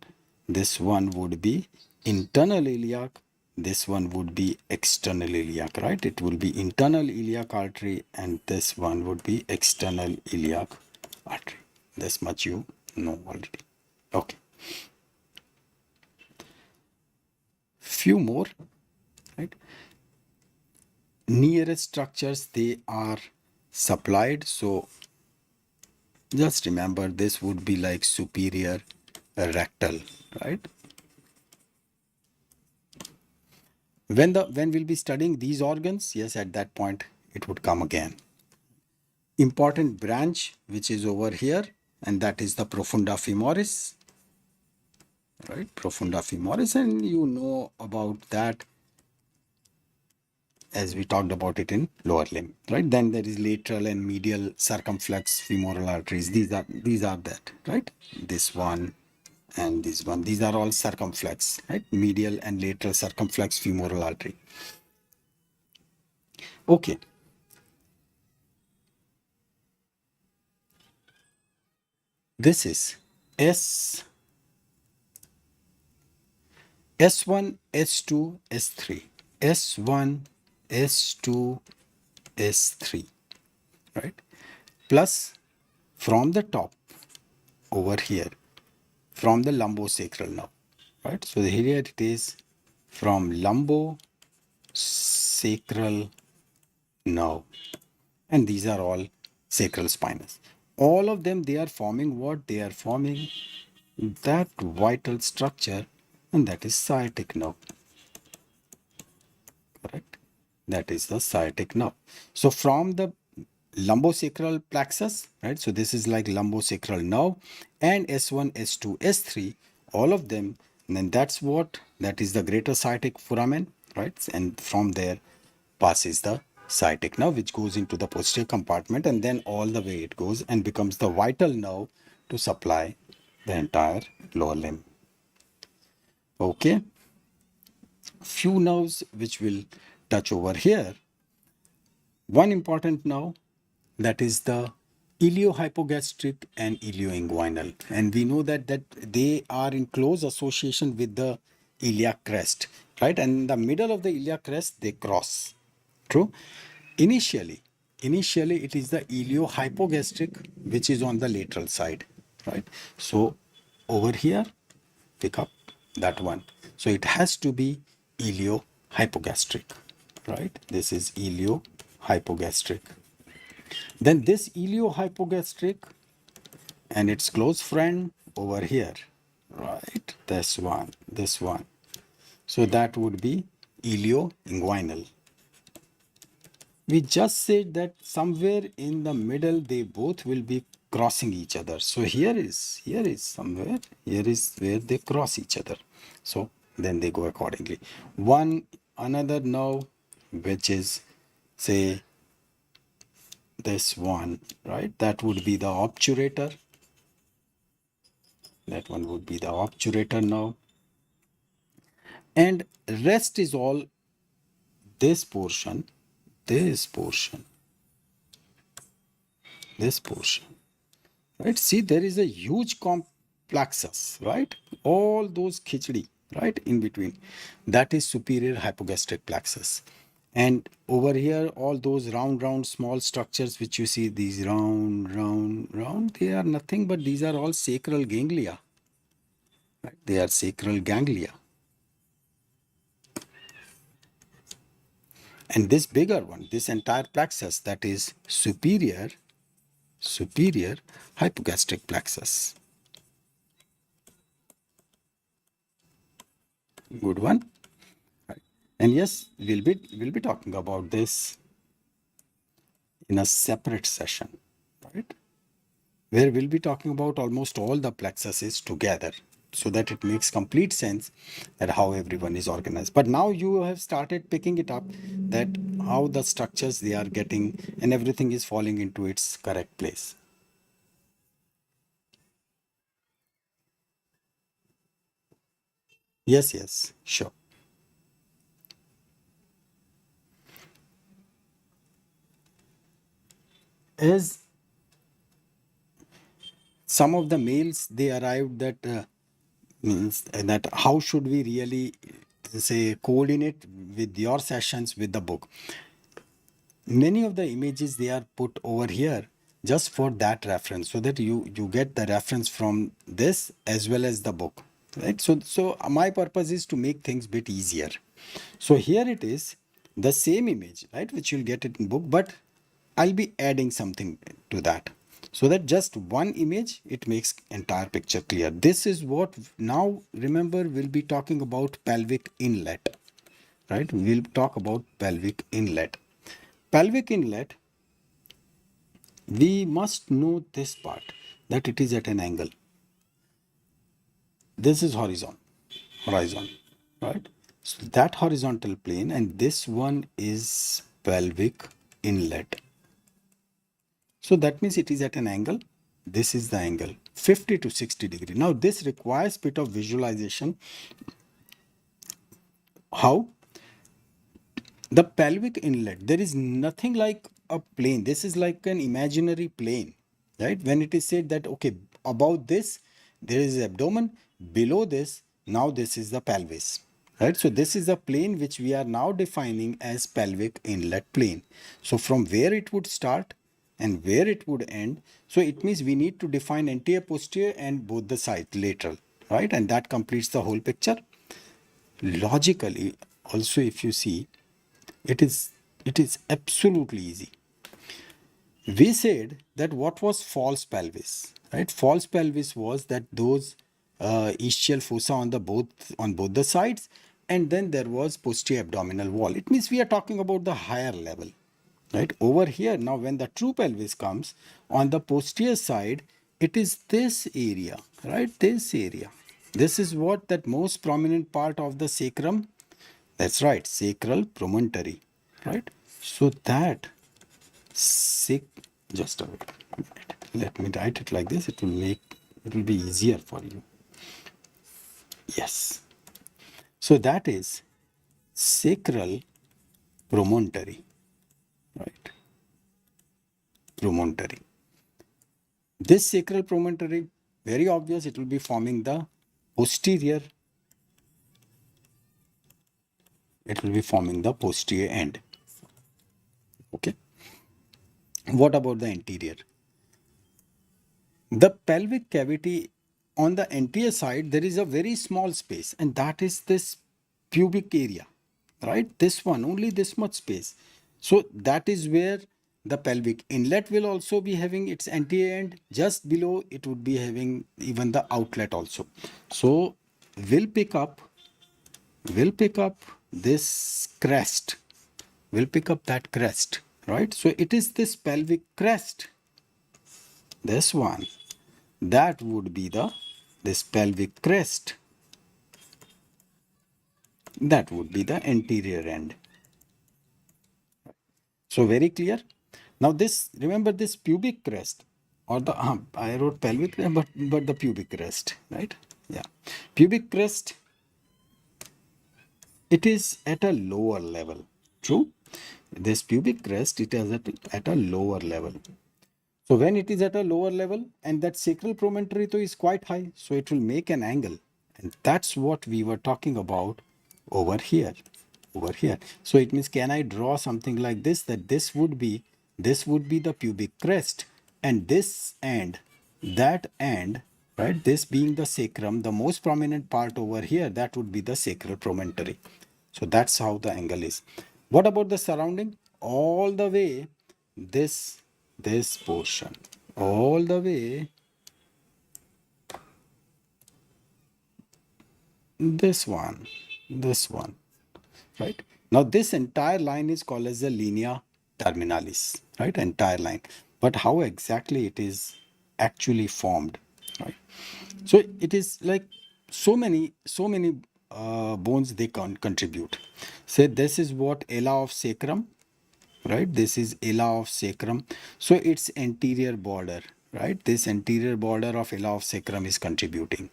would be internal iliac, this one would be external iliac, right? It will be internal iliac artery, and this one would be external iliac artery. This much you know already. Okay. Few more, right? Nearest structures, they are supplied. So just remember, this would be like superior rectal, right? When we'll be studying these organs, yes, at that point it would come again. Important branch which is over here, and that is the profunda femoris, right? Profunda femoris, and you know about that as we talked about it in lower limb, right? Then there is lateral and medial circumflex femoral arteries. These are that, right? This one and this one. These are all circumflex, right? Medial and lateral circumflex femoral artery. Okay. This is S S1, S2, S3. S1, S2, S3, right? plus from the top over here, from the lumbosacral nerve, right? So here it is from lumbosacral nerve, and these are all sacral spinous. All of them, they are forming what? They are forming that vital structure, and that is sciatic nerve, correct? That is the sciatic nerve. So from the lumbosacral plexus, right? So this is like lumbosacral nerve, and S1, S2, S3, all of them, and then that is the greater sciatic foramen, right? And from there passes the sciatic nerve, which goes into the posterior compartment, and then all the way it goes and becomes the vital nerve to supply the entire lower limb. Okay, few nerves which will touch over here. One important nerve, that is the iliohypogastric and ilioinguinal, and we know that they are in close association with the iliac crest, right? And in the middle of the iliac crest they cross. True. Initially it is the iliohypogastric which is on the lateral side, right? So over here, pick up that one. So it has to be iliohypogastric, right? This is iliohypogastric. Then this iliohypogastric and its close friend over here, right? This one. So that would be ilioinguinal. We just said that somewhere in the middle they both will be crossing each other. So here is somewhere, here is where they cross each other. So then they go accordingly. Another nerve which is, say, this one, right? That would be the obturator. That one would be the obturator nerve. And rest is all this portion, this portion, this portion. Right? See, there is a huge complexus, right? All those khichdi, right, in between. That is superior hypogastric plexus. And over here, all those round, small structures which you see, these round, they are nothing but these are all sacral ganglia. Right? They are sacral ganglia. And this bigger one, this entire plexus, that is superior hypogastric plexus. Good one. Right. And yes, we'll be talking about this in a separate session, right? Where we'll be talking about almost all the plexuses together, so that it makes complete sense that how everyone is organized. But now you have started picking it up, that how the structures they are getting and everything is falling into its correct place. Yes, sure. As some of the males, they arrived that means that how should we really say coordinate with your sessions with the book. Many of the images they are put over here just for that reference, so that you get the reference from this as well as the book, right? So my purpose is to make things bit easier. So here it is, the same image, right, which you'll get it in book, but I'll be adding something to that, so that just one image it makes entire picture clear. This is what now, remember, we'll be talking about pelvic inlet, right? We'll talk about pelvic inlet. Pelvic inlet, we must know this part, that it is at an angle. This is horizon, right? So that horizontal plane, and this one is pelvic inlet. So that means it is at an angle. This is the angle, 50 to 60 degree. Now this requires bit of visualization. How? The pelvic inlet, there is nothing like a plane. This is like an imaginary plane, right? When it is said that, okay, above this, there is abdomen, below this, now this is the pelvis, right? So this is a plane which we are now defining as pelvic inlet plane. So from where it would start, and where it would end. So it means we need to define anterior, posterior, and both the sides, lateral, right? And that completes the whole picture. Logically, also, if you see, it is absolutely easy. We said that what was false pelvis, right? False pelvis was that those ischial fossa on both the sides, and then there was posterior abdominal wall. It means we are talking about the higher level, right? Over here now, when the true pelvis comes on the posterior side, it is this area, right? This area. This is what that most prominent part of the sacrum. That's right, sacral promontory, right? So that sick just a minute. Let me write it like this. It will be easier for you. Yes. So that is sacral promontory, right? Promontory. This sacral promontory, very obvious, it will be forming the posterior. It will be forming the posterior end. Okay. What about the anterior? The pelvic cavity on the anterior side, there is a very small space, and that is this pubic area, right? This one, only this much space. So that is where the pelvic inlet will also be having its anterior end. Just below, it would be having even the outlet also. So we'll pick up this crest. We'll pick up that crest, right? So it is this pelvic crest, this one. That would be this pelvic crest. That would be the anterior end. So very clear. Now this, remember this pubic crest, or the I wrote pelvic, but the pubic crest, right? Yeah, pubic crest. It is at a lower level. True. This pubic crest, it is at a lower level. So when it is at a lower level, and that sacral promontory though is quite high, so it will make an angle. And that's what we were talking about over here. Over here. So it means, can I draw something like this? That this would be the pubic crest, and this end, that end, right? This being the sacrum, the most prominent part over here, that would be the sacral promontory. So that's how the angle is. What about the surrounding? All the way, this portion, all the way, this one, right? Now this entire line is called as the linea terminalis, right? Entire line. But how exactly it is actually formed, right? So it is like so many bones they can contribute. Say this is what ala of sacrum, right? This is ala of sacrum. So its anterior border, right? This anterior border of ala of sacrum is contributing.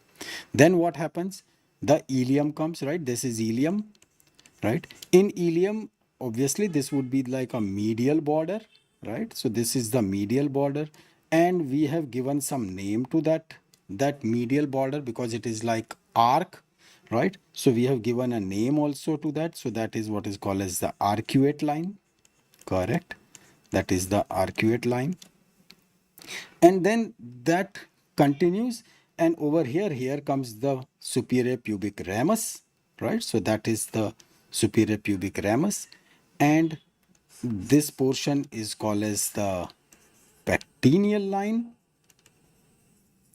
Then what happens? The ilium comes, right? This is ilium, right? In ilium, obviously this would be like a medial border, right? So this is the medial border, and we have given some name to that medial border because it is like arc, right? So we have given a name also to that. So that is what is called as the arcuate line. Correct. That is the arcuate line. And then that continues, and over here comes the superior pubic ramus, right? So that is the superior pubic ramus, and this portion is called as the pectineal line.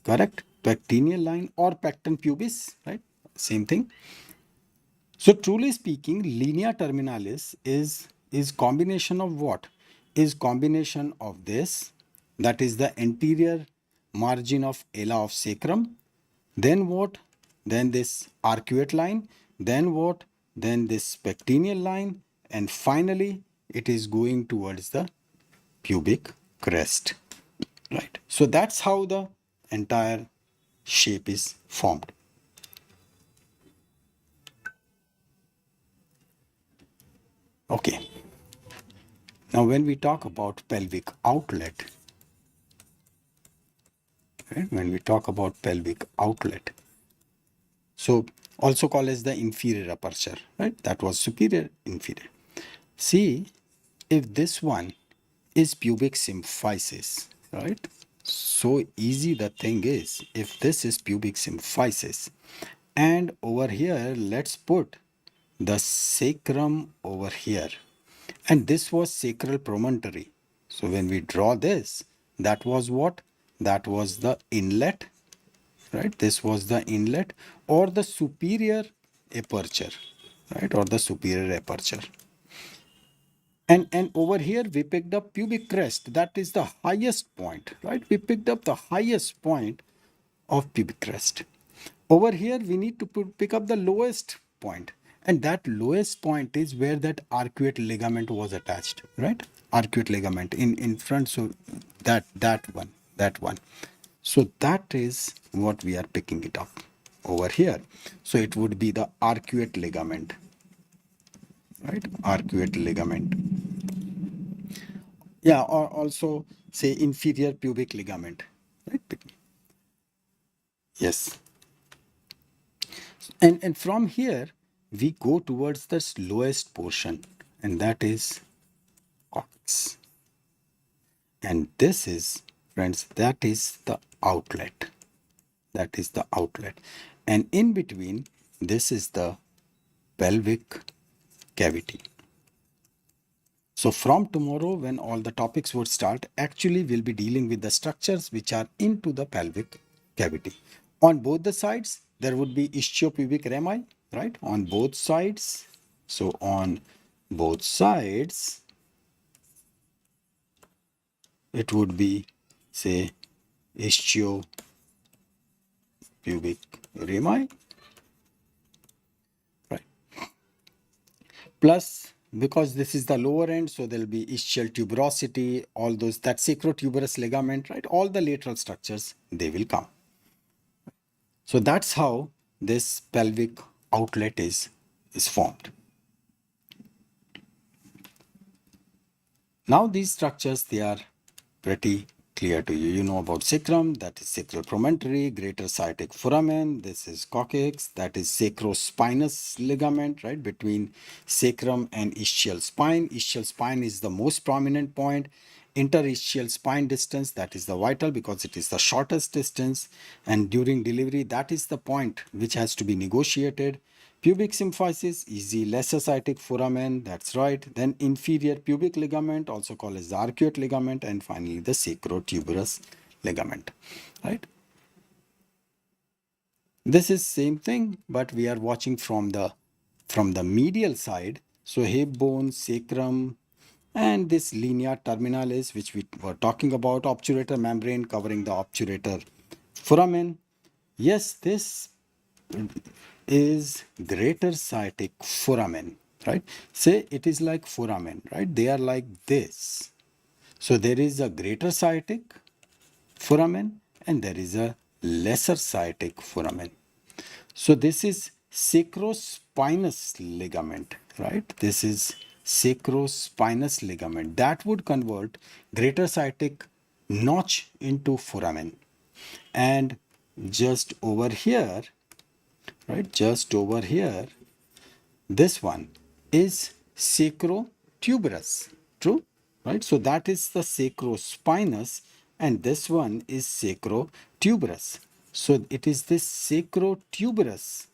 Correct. Pectineal line or pecten pubis, right? Same thing. So truly speaking, linea terminalis is combination of what? Is combination of this, that is the anterior margin of ala of sacrum, then what? Then this arcuate line, then what? Then this pectineal line, and finally it is going towards the pubic crest, right? So that's how the entire shape is formed. Okay. Now, when we talk about pelvic outlet, right, when we talk about pelvic outlet, so also called as the inferior aperture, right? That was superior, inferior. See, if this one is pubic symphysis, right? So easy the thing is, if this is pubic symphysis, and over here, let's put the sacrum over here. And this was sacral promontory. So when we draw this, that was what? That was the inlet, right? This was the inlet or the superior aperture, right? Or the superior aperture. And over here we picked up pubic crest. That is the highest point, right? We picked up the highest point of pubic crest. Over here we need to pick up the lowest point, and that lowest point is where that arcuate ligament was attached, right? Arcuate ligament in front. So that one. So that is what we are picking it up over here. So it would be the arcuate ligament, right? Arcuate ligament. Yeah, or also say inferior pubic ligament, right? Yes. And from here we go towards the lowest portion, and that is coccyx. And this is, friends, that is the outlet. That is the outlet. And in between, this is the pelvic cavity. So from tomorrow, when all the topics would start, actually we'll be dealing with the structures which are into the pelvic cavity. On both the sides, there would be ischiopubic rami, right? On both sides. So on both sides, it would be, say, ischiopubic rami, right? Plus, because this is the lower end, so there'll be ischial tuberosity, all those, that sacrotuberous ligament, right? All the lateral structures, they will come. So that's how this pelvic outlet is formed. Now these structures, they are pretty clear to you. You know about sacrum, that is sacral promontory, greater sciatic foramen, this is coccyx, that is sacrospinous ligament, right, between sacrum and ischial spine. Ischial spine is the most prominent point. Interischial spine distance, that is the vital because it is the shortest distance, and during delivery, that is the point which has to be negotiated. Pubic symphysis is the lesser sciatic foramen, that's right. Then inferior pubic ligament, also called as the arcuate ligament, and finally the sacrotuberous ligament, right? This is same thing, but we are watching from the medial side. So hip bone, sacrum, and this linea terminalis, which we were talking about, obturator membrane covering the obturator foramen. Yes, this is greater sciatic foramen, right? Say it is like foramen, right? They are like this. So there is a greater sciatic foramen and there is a lesser sciatic foramen. So this is sacrospinous ligament, right? This is sacrospinous ligament that would convert greater sciatic notch into foramen. And just over here, right, just over here, this one is sacrotuberous, true, right? So that is the sacrospinous and this one is sacrotuberous. So it is this sacrotuberous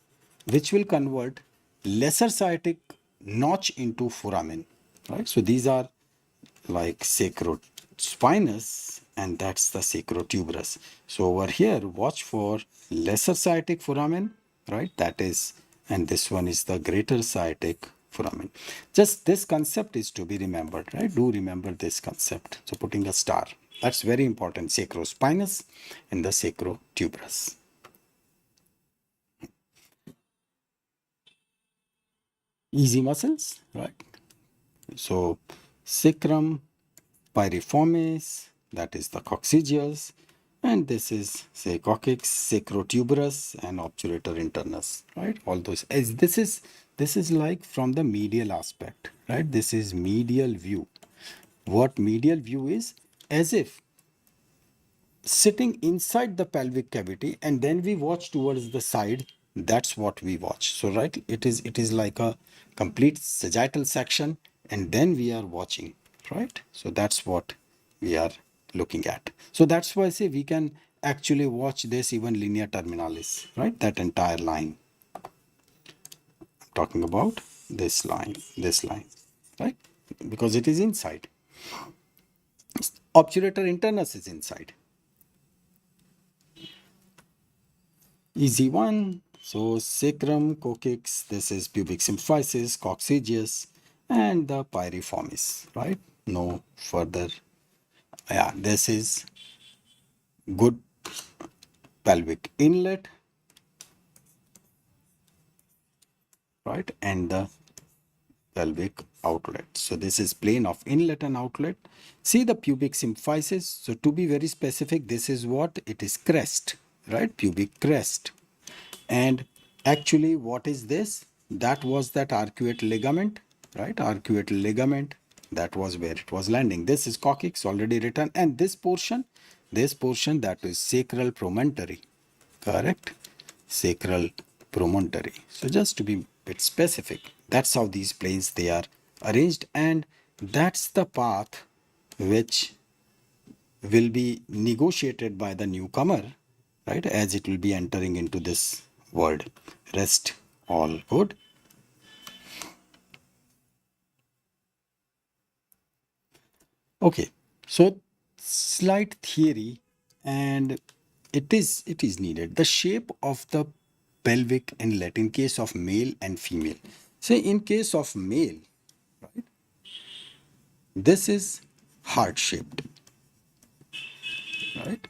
which will convert lesser sciatic notch into foramen, right? So these are like sacrospinous and that's the sacrotuberous. So over here, watch for lesser sciatic foramen, right? That is, and this one is the greater sciatic foramen. Just this concept is to be remembered, right? Do remember this concept. So putting a star, that's very important. Sacrospinous and the sacrotuberous. Easy muscles, right? So sacrum, piriformis, that is the coccygeus, and this is say coccyx, sacrotuberous, and obturator internus, right? All those. As this is like from the medial aspect, right? This is medial view. What medial view is? As if sitting inside the pelvic cavity, and then we watch towards the side. That's what we watch. So right, it is like a complete sagittal section, and then we are watching. right? So that's what we are looking at. So that's why I say we can actually watch this even linear terminalis, right? That entire line. I'm talking about this line, right? Because it is inside. Obturator internus is inside. Easy one. So sacrum, coccyx, this is pubic symphysis, coccygeus, and the piriformis, right? No further. Yeah, this is good pelvic inlet, right? And the pelvic outlet. So this is plane of inlet and outlet. See the pubic symphysis. So to be very specific, this is what it is crest, right? Pubic crest. And actually, what is this? That was that arcuate ligament, right? Arcuate ligament. That was where it was landing. This is coccyx already written. And this portion that is sacral promontory, correct? Sacral promontory. So just to be a bit specific, that's how these planes they are arranged, and that's the path which will be negotiated by the newcomer, right, as it will be entering into this world. Rest all good. Okay, so slight theory, and it is needed. The shape of the pelvic inlet in case of male and female. Say in case of male, right, this is heart shaped, right?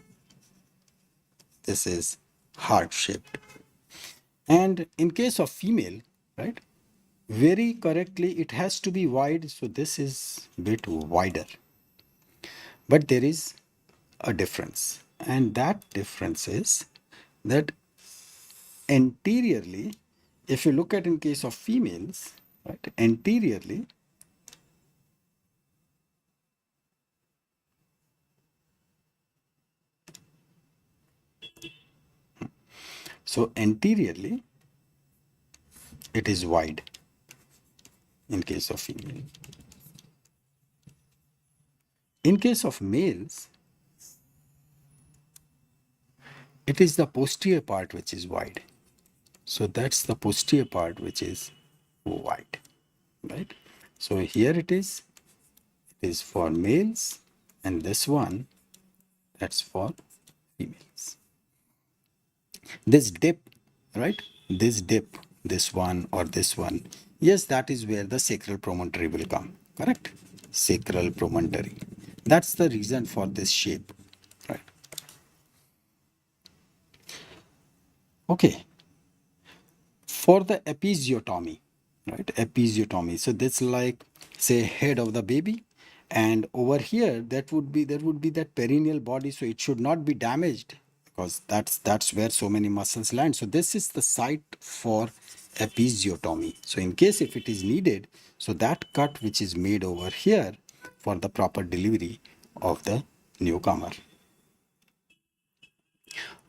This is heart shaped. And in case of female, right, very correctly it has to be wide, so this is bit wider. But there is a difference, and that difference is that anteriorly, if you look at in case of females, right, anteriorly, so anteriorly it is wide in case of female. In case of males, it is the posterior part which is wide. So that's the posterior part which is wide, right? So here it is for males, and this one, that's for females. This dip, right? This dip, this one or this one, yes, that is where the sacral promontory will come, correct? Sacral promontory. That's the reason for this shape, right? Okay. For the episiotomy, right? Episiotomy. So that's like, say, head of the baby, and over here that would be that perennial body, so it should not be damaged because that's where so many muscles land. So this is the site for episiotomy. So in case if it is needed, so that cut which is made over here for the proper delivery of the newcomer.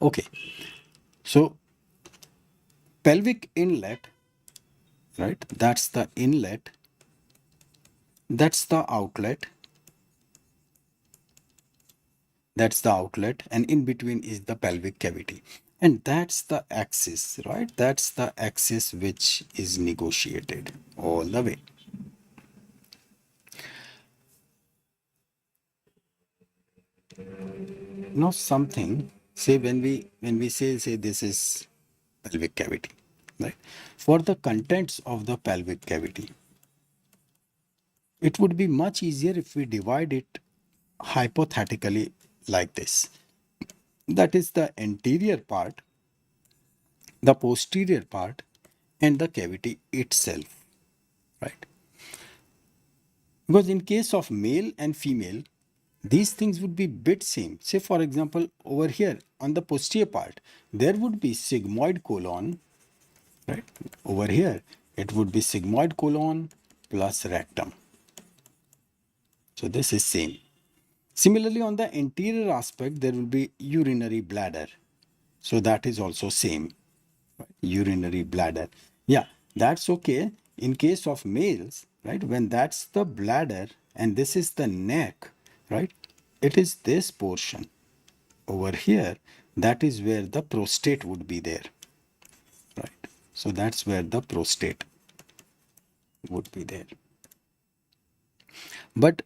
Okay, so pelvic inlet, right? That's the inlet, that's the outlet, and in between is the pelvic cavity, and that's the axis, right? That's the axis which is negotiated all the way. Now something, say when we say this is pelvic cavity, right? For the contents of the pelvic cavity, it would be much easier if we divide it hypothetically like this. That is the anterior part, the posterior part, and the cavity itself, right? Because in case of male and female, these things would be bit same. Say for example, over here on the posterior part, there would be sigmoid colon, right? Over here, it would be sigmoid colon plus rectum. So this is same. Similarly, on the anterior aspect, there will be urinary bladder. So that is also same. Urinary bladder. Yeah, that's okay. In case of males, right, when that's the bladder, and this is the neck, right? It is this portion over here, that is where the prostate would be there, right? So that's where the prostate would be there. But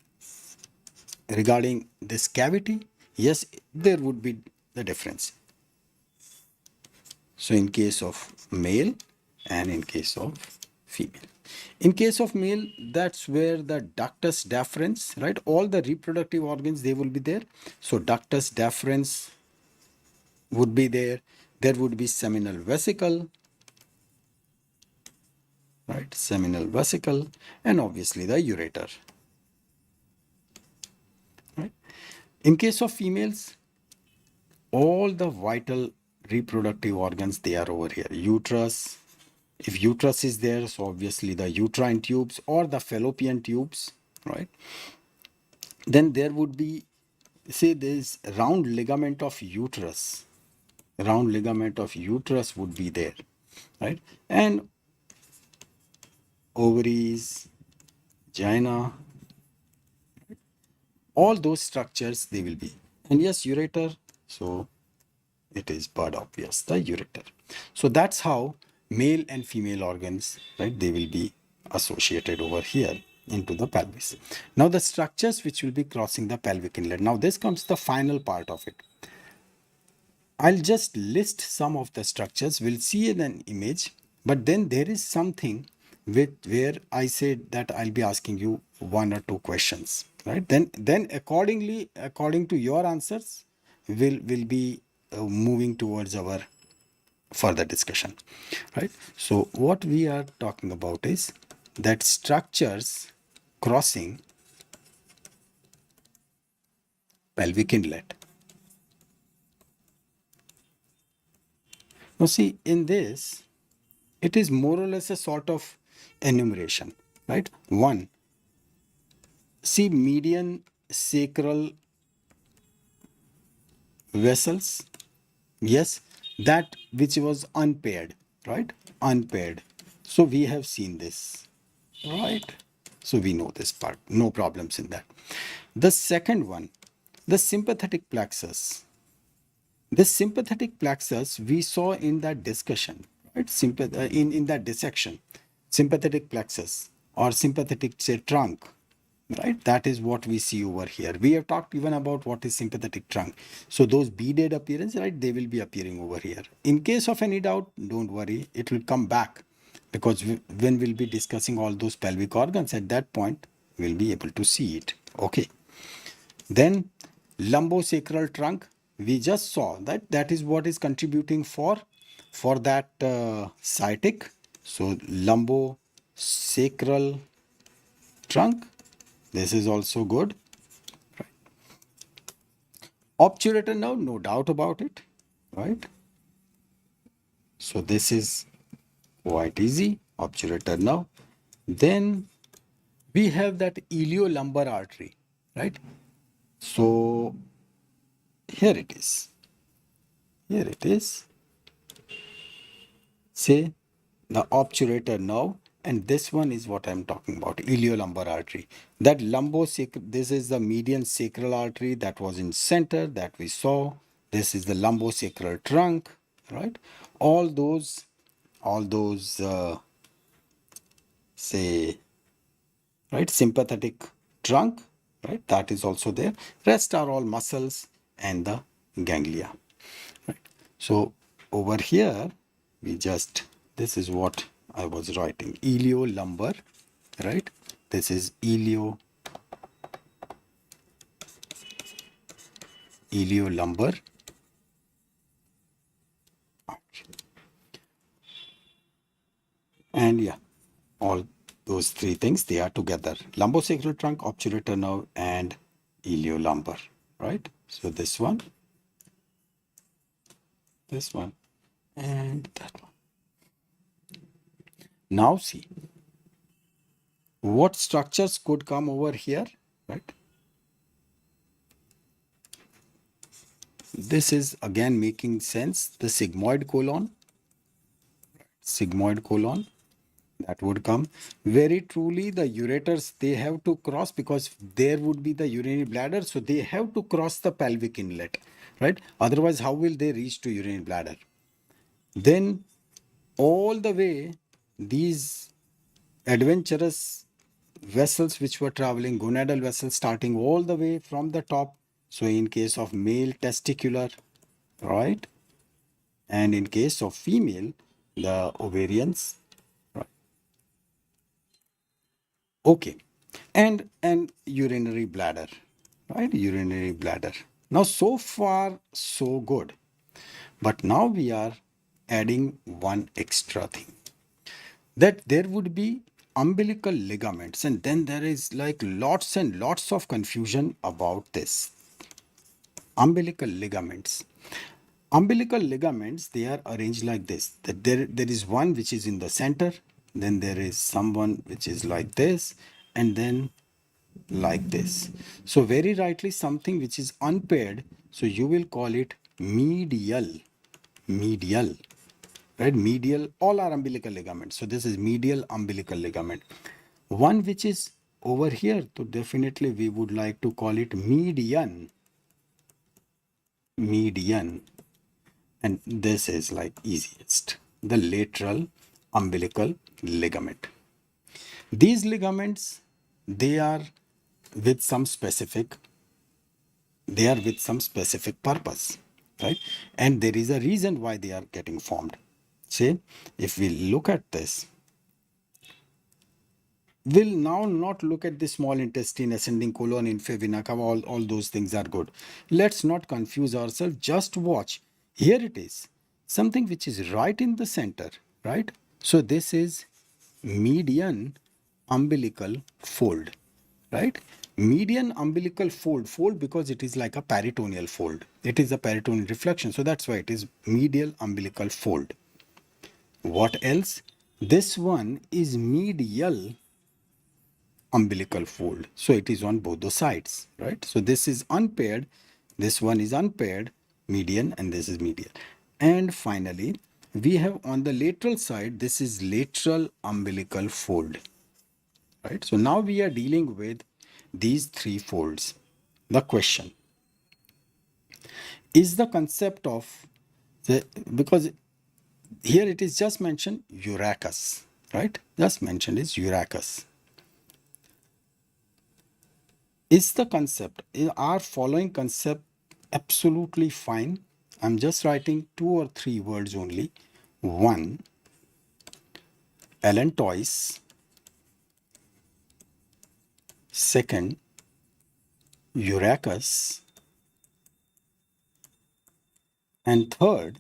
regarding this cavity, yes, there would be the difference. So in case of male and in case of female. In case of male, that's where the ductus deferens, right? All the reproductive organs, they will be there. So ductus deferens would be there. There would be seminal vesicle, right? Seminal vesicle, and obviously the ureter, right? In case of females, all the vital reproductive organs, they are over here. Uterus, if uterus is there, so obviously the uterine tubes or the fallopian tubes, right? Then there would be, say, this round ligament of uterus. Round ligament of uterus would be there, right? And ovaries, vagina, all those structures, they will be. And yes, ureter, so it is but obvious, the ureter. So that's how male and female organs, right, they will be associated over here into the pelvis. Now the structures which will be crossing the pelvic inlet. Now this comes the final part of it. I'll just list some of the structures. We'll see in an image, but then there is something where I said that I'll be asking you one or two questions, right? Then accordingly, according to your answers, we'll be moving towards our further discussion, right? So what we are talking about is that structures crossing pelvic inlet. Now see, in this, it is more or less a sort of enumeration, right? One, see median sacral vessels. Yes, that which was unpaired, right? Unpaired. So we have seen this, right? So we know this part, no problems in that. The second one, the sympathetic plexus. This sympathetic plexus we saw in that discussion, right? In that dissection, sympathetic plexus or sympathetic, say, trunk, right? That is what we see over here. We have talked even about what is sympathetic trunk. So those beaded appearance, right, they will be appearing over here. In case of any doubt, don't worry, it will come back, because when we'll be discussing all those pelvic organs, at that point we'll be able to see it. Okay. Then lumbosacral trunk, we just saw that that is what is contributing for that sciatic. So lumbosacral trunk, this is also good. Right. Obturator nerve, no doubt about it, right? So this is quite easy, obturator nerve. Then we have that iliolumbar artery, right? So here it is. Here it is. Say the obturator nerve, and this one is what I'm talking about, iliolumbar artery. That lumbosacral, this is the median sacral artery that was in center that we saw. This is the lumbosacral trunk, right? All those, say, right, sympathetic trunk, right? That is also there. Rest are all muscles and the ganglia, right? So over here, we just, this is what I was writing, iliolumbar, right? This is iliolumbar. And yeah, all those three things, they are together. Lumbosacral trunk, obturator nerve, and iliolumbar, right? So this one, and that one. Now see, what structures could come over here, right? This is again making sense. The sigmoid colon, that would come. Very truly, the ureters, they have to cross because there would be the urinary bladder. So they have to cross the pelvic inlet, right? Otherwise, how will they reach to urinary bladder? Then all the way, these adventurous vessels which were traveling, gonadal vessels starting all the way from the top. So in case of male, testicular, right? And in case of female, the ovarians. Right. Okay. And urinary bladder, right? Urinary bladder. Now, so far, so good. But now we are adding one extra thing, that there would be umbilical ligaments, and then there is like lots and lots of confusion about this. Umbilical ligaments. Umbilical ligaments, they are arranged like this, that there is one which is in the center, then there is someone which is like this, and then like this. So very rightly, something which is unpaired, so you will call it medial. Medial, right? Medial, all are umbilical ligaments. So this is medial umbilical ligament. One which is over here, so definitely we would like to call it median. Median. And this is like easiest, the lateral umbilical ligament. These ligaments, they are with some specific, they are with some specific purpose, right? And there is a reason why they are getting formed. Say, if we look at this, we'll now not look at the small intestine, ascending colon, inferior vena cava, all those things are good. Let's not confuse ourselves. Just watch. Here it is. Something which is right in the center, right? So this is median umbilical fold, right? Median umbilical fold because it is like a peritoneal fold. It is a peritoneal reflection. So that's why it is medial umbilical fold. What else? This one is medial umbilical fold. So it is on both the sides, right? So this is unpaired. This one is unpaired, median, and this is medial. And finally, we have on the lateral side, this is lateral umbilical fold, right? So now we are dealing with these three folds. The question is the concept of the, because here it is just mentioned urachus, right? Just mentioned is urachus. Is the concept, are following concept absolutely fine? I'm just writing 2 or 3 words only. One, allantois. Second, urachus. And third,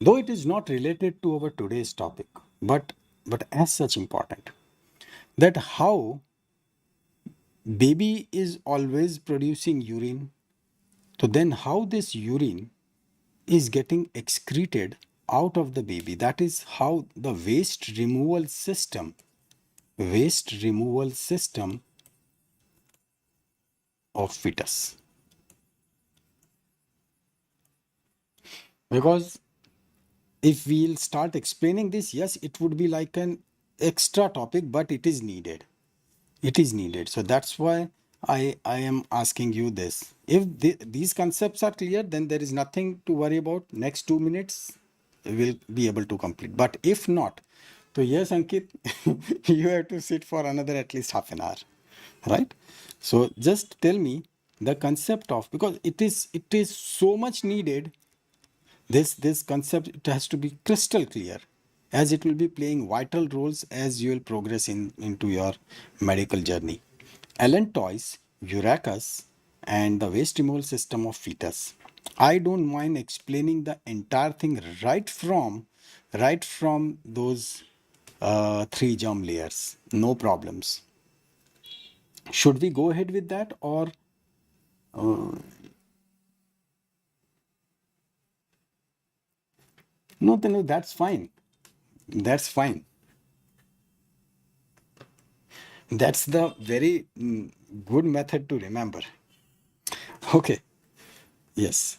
though it is not related to our today's topic, but as such important, that how baby is always producing urine. So then how this urine is getting excreted out of the baby. That is how the waste removal system of fetus. Because if we'll start explaining this, yes, it would be like an extra topic, but it is needed. It is needed. So that's why I am asking you this. If these concepts are clear, then there is nothing to worry about. Next 2 minutes, we'll be able to complete. But if not, so yes, Ankit, you have to sit for another at least half an hour, right? So just tell me the concept of, because it is so much needed. This concept, it has to be crystal clear, as it will be playing vital roles as you will progress into your medical journey. Allantois, urachus, and the waste removal system of fetus. I don't mind explaining the entire thing right from those 3 germ layers. No problems. Should we go ahead with that, or no? Then no, that's fine. That's fine. That's the very good method to remember. Okay. Yes.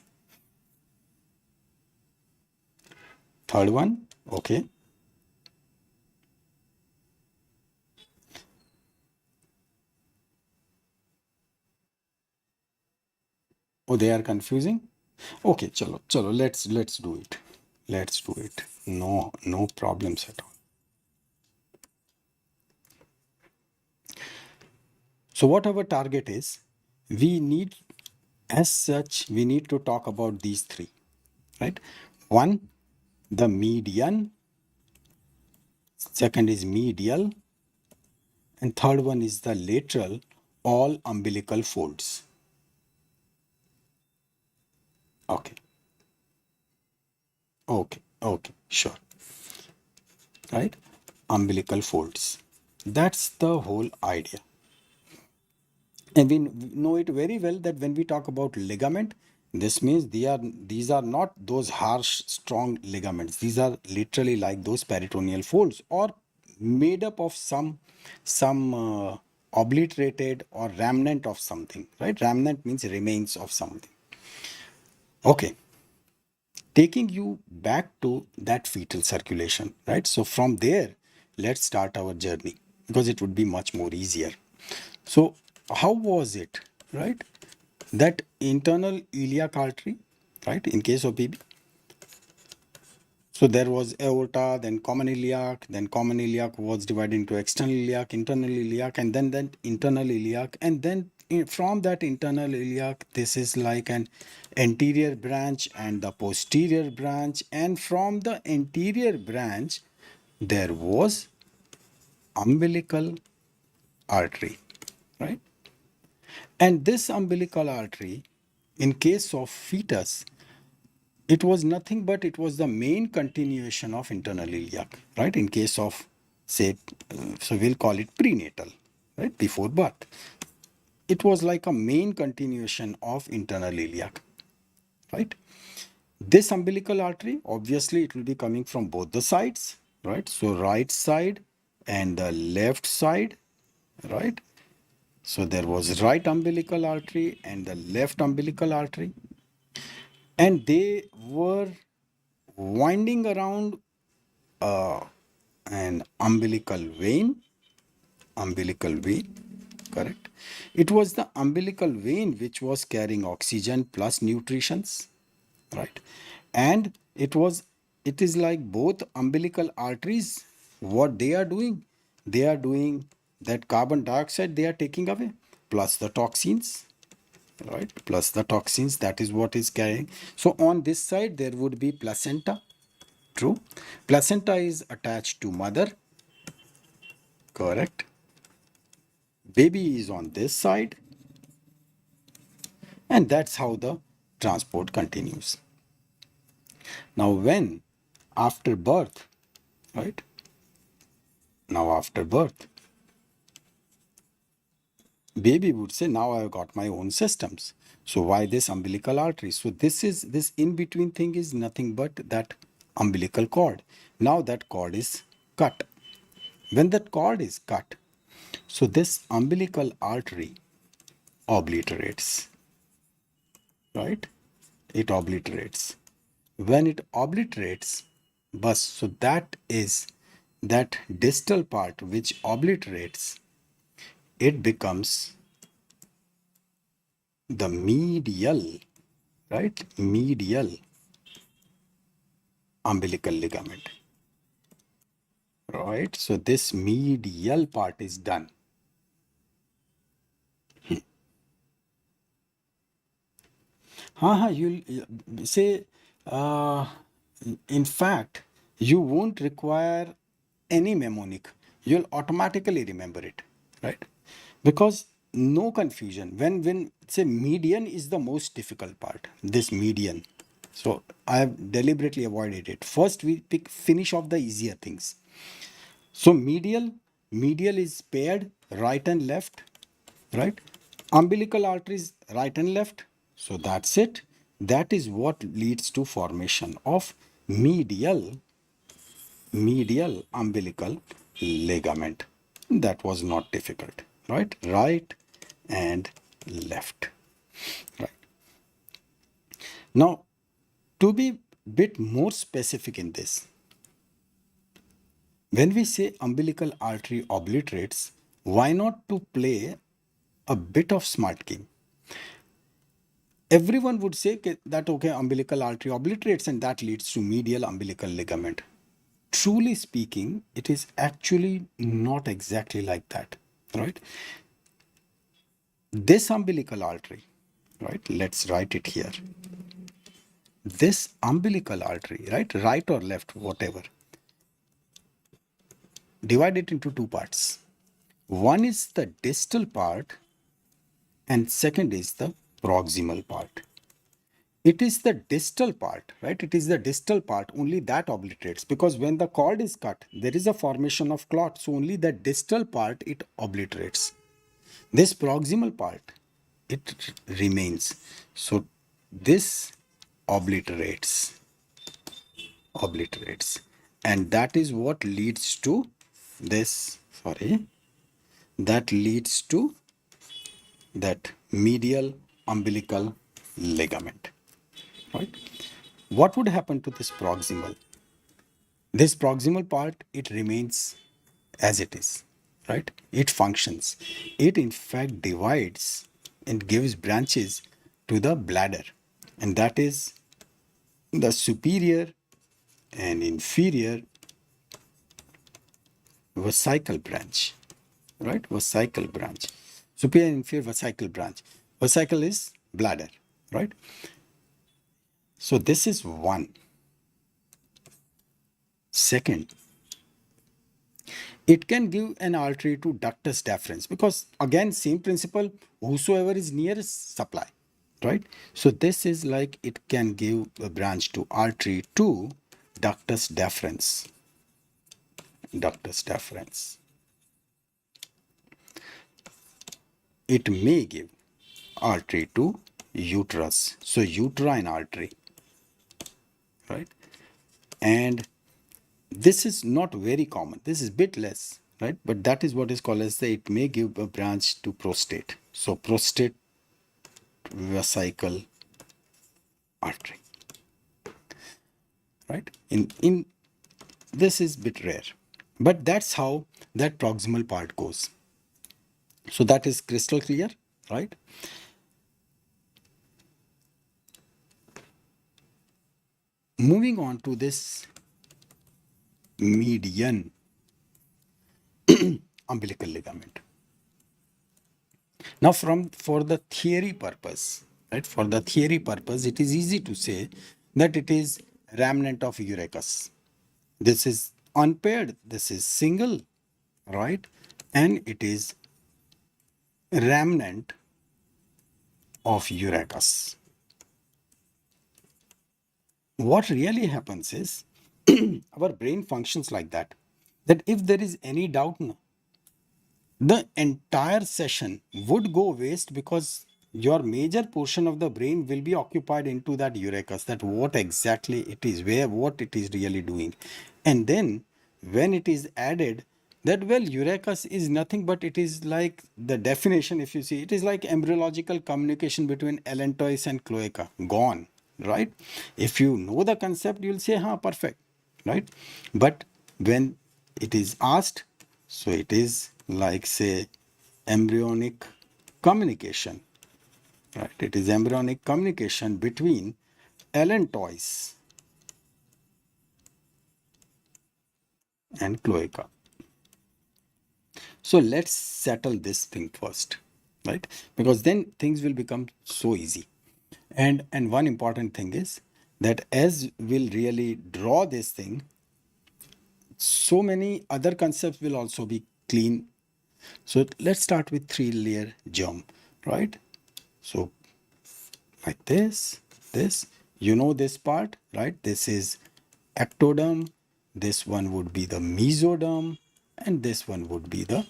Third one. Okay. Oh, they are confusing. Okay, chalo, let's do it. Let's do it. No problems at all. So what our target is, we need, as such, we need to talk about these three, right? One, the median. Second is medial, and third one is the lateral, all umbilical folds. Okay, okay, sure, right? Umbilical folds. That's the whole idea. And we know it very well that when we talk about ligament, this means these are not those harsh, strong ligaments. These are literally like those peritoneal folds, or made up of some obliterated or remnant of something, right? Remnant means remains of something. Okay, taking you back to that fetal circulation, right? So from there, let's start our journey because it would be much more easier. So how was it, right? That internal iliac artery, right? In case of baby. So there was aorta, then common iliac was divided into external iliac, internal iliac, and then that internal iliac, and then from that internal iliac, this is like an anterior branch and the posterior branch, and from the anterior branch, there was umbilical artery, right? And this umbilical artery, in case of fetus, it was nothing but it was the main continuation of internal iliac, right? In case of, say, so we'll call it prenatal, right? Before birth. It was like a main continuation of internal iliac, right? This umbilical artery, obviously, it will be coming from both the sides, right? So right side and the left side, right? So there was right umbilical artery and the left umbilical artery, and they were winding around uh, an umbilical vein, correct? It was the umbilical vein which was carrying oxygen plus nutritions, right? And it is like both umbilical arteries, what they are doing that carbon dioxide they are taking away, plus the toxins, right? Plus the toxins, that is what is carrying. So on this side, there would be placenta, true. Placenta is attached to mother, correct. Baby is on this side, and that's how the transport continues. Now, when after birth, right? Now, after birth, baby would say, now I've got my own systems. So, why this umbilical artery? So, this in between thing is nothing but that umbilical cord. Now, that cord is cut. When that cord is cut, so this umbilical artery obliterates, right? It obliterates. When it obliterates, bus, so that is that distal part which obliterates, it becomes the medial, right? Medial umbilical ligament, right? So this medial part is done. You'll say, uh, in fact, you won't require any mnemonic. You'll automatically remember it, right? Because no confusion. When say median is the most difficult part, this median. So I have deliberately avoided it. First, we finish off the easier things. So medial is paired right and left, right? Umbilical arteries right and left. So that's it. That is what leads to formation of medial umbilical ligament. That was not difficult, right? Right and left, right? Now, to be bit more specific in this, when we say umbilical artery obliterates, why not to play a bit of smart game? everyone would say that okay, umbilical artery obliterates and that leads to medial umbilical ligament. Truly speaking, it is actually not exactly like that, right? This umbilical artery, right? Let's write it here. This umbilical artery, right or left, whatever, divide it into two parts. One is the distal part and second is the proximal part. It is the distal part, right? It is the distal part only that obliterates, because when the cord is cut, there is a formation of clot. So only the distal part it obliterates. This proximal part, it remains. So this obliterates, and that is what leads to this, that leads to that medial umbilical ligament, right? What would happen to this proximal? This proximal part, it remains as it is, right? It functions. It in fact divides and gives branches to the bladder, and that is the superior and inferior vesical branch, right? Vesical branch. Superior and inferior vesical branch. Vesicle is bladder, right? So this is one. Second, it can give an artery to ductus deferens, because again same principle, whosoever is nearest supply, right? So this is like it can give a branch to artery to ductus deferens. Ductus deferens. It may give artery to uterus, so uterine artery, right? And this is not very common, this is bit less, right? But that is what is called as the, it may give a branch to prostate, so prostate vesical artery, right? In this is bit rare, but that's how that proximal part goes. So that is crystal clear, right? Moving on to this median umbilical ligament. Now for the theory purpose, right? For the theory purpose, it is easy to say that it is remnant of urachus. This is unpaired, this is single, right? And it is remnant of urachus. What really happens is our brain functions like that, that if there is any doubt, the entire session would go waste, because your major portion of the brain will be occupied into that urachus, that what exactly it is, where, what it is really doing. And then when it is added that, well, urachus is nothing but it is like the definition, if you see, it is like embryological communication between allantois and cloaca, gone, right? If you know the concept, you'll say, ha, perfect, right? But when it is asked, so it is like, say, embryonic communication, right? It is embryonic communication between allantois and cloaca. So let's settle this thing first, right? Because then things will become so easy. And one important thing is that as we'll really draw this thing, so many other concepts will also be clean. So let's start with 3-layer germ, right? So like this, you know this part, right? This is ectoderm, this one would be the mesoderm, and this one would be the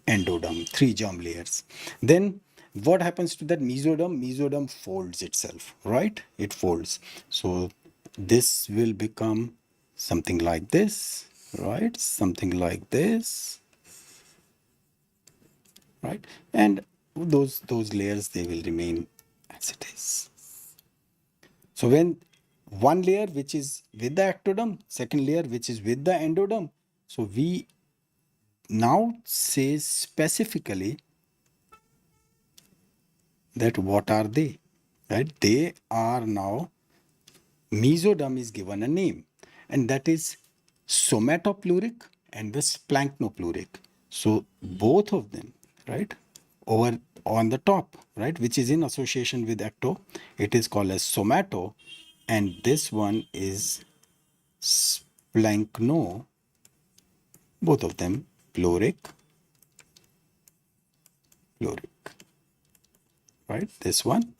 endoderm, 3 germ layers. Then what happens to that mesoderm? Mesoderm folds itself, right? It folds. So this will become something like this, right? Something like this, right? And those layers, they will remain as it is. So when one layer which is with the ectoderm, second layer which is with the endoderm, so we now say specifically that what are they? right? They are now, mesoderm is given a name, and that is somatopleuric and the splanchnopluric. So both of them, right, over on the top, right, which is in association with ecto, it is called as somato, and this one is splanchno, both of them pleuric, right? This one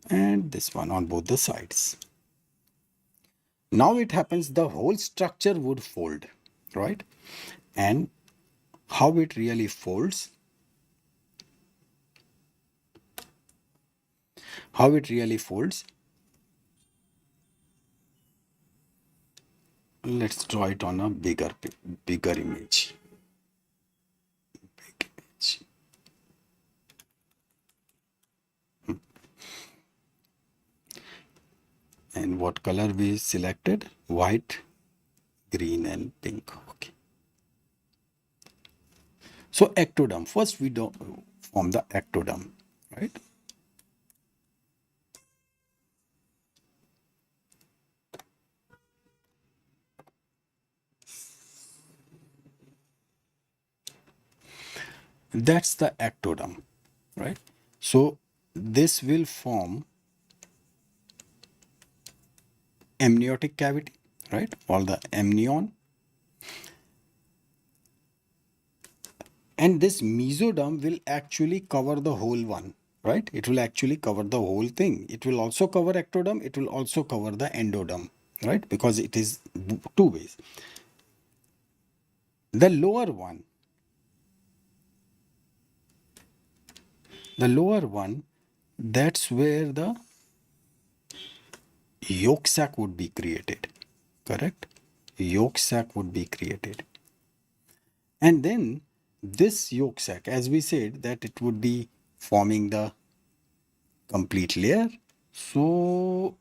and this one on both the sides. Now it happens the whole structure would fold, right? And how it really folds, how it really folds, let's draw it on a bigger image. Big image. And what color we selected? White, green, and pink. Okay. So ectoderm. First we do form the ectoderm, right? That's the ectoderm, right? So this will form amniotic cavity, right? Or the amnion. And this mesoderm will actually cover the whole one, right? It will actually cover the whole thing. It will also cover ectoderm. It will also cover the endoderm, right? Because it is two ways. The lower one, that's where the yolk sac would be created, correct? Yolk sac would be created. And then this yolk sac, as we said, that it would be forming the complete layer. So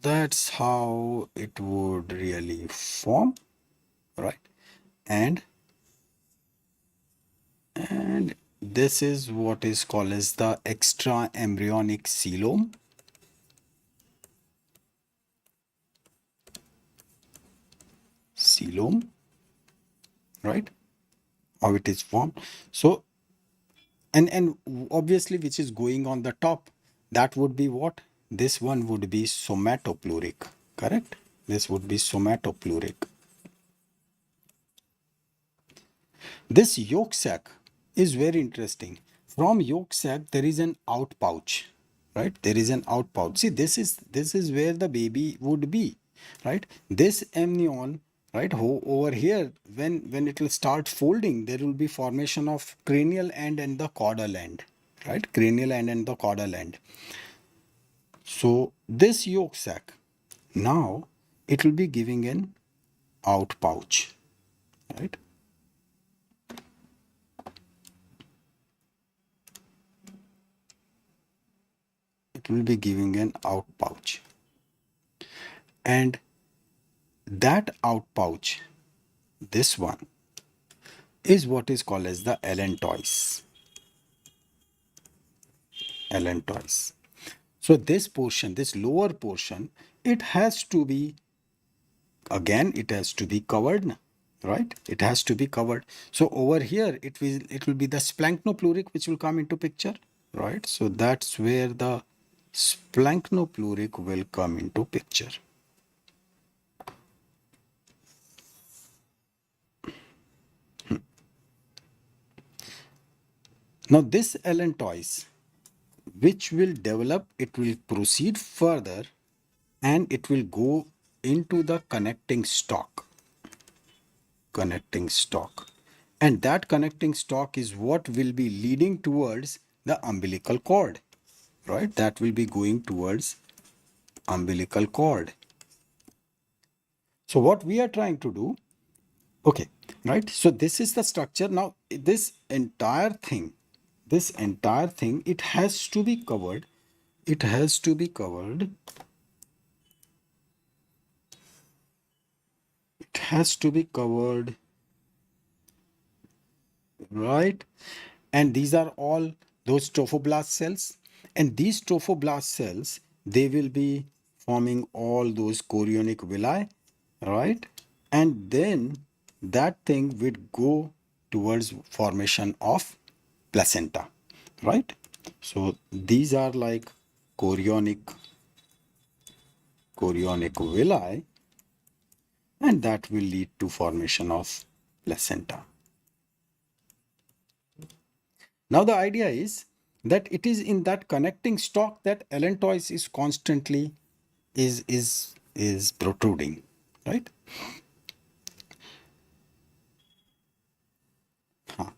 that's how it would really form, right? And this is what is called as the extra embryonic coelom. Coelom, right? How it is formed. So and obviously which is going on the top, that would be what? This one would be somatopleuric, correct? This would be somatopleuric. This yolk sac is very interesting. From yolk sac there is an out pouch, right? There is an out pouch. See, this is where the baby would be, right? This amnion, right, over here, when it will start folding, there will be formation of cranial end and the caudal end, right? Cranial end and the caudal end. So this yolk sac, now it will be giving an out pouch, right? It will be giving an out pouch. And that out pouch, this one, is what is called as the allantois. Allantois. So this portion, this lower portion, it has to be, again, it has to be covered, right? It has to be covered. So over here, it will be the splanchnopluric which will come into picture, right? So that's where the splanchnopluric will come into picture. Now this allantois, which will develop, it will proceed further and it will go into the connecting stalk. Connecting stalk. And that connecting stalk is what will be leading towards the umbilical cord, right? That will be going towards umbilical cord. So what we are trying to do, okay, right? So this is the structure. Now this entire thing, it has to be covered. It has to be covered. It has to be covered, right? And these are all those trophoblast cells. And these trophoblast cells, they will be forming all those chorionic villi, right? And then that thing would go towards formation of placenta, right? So these are like chorionic villi, and that will lead to formation of placenta. Now the idea is that it is in that connecting stalk that allantois is constantly is protruding, right? Huh.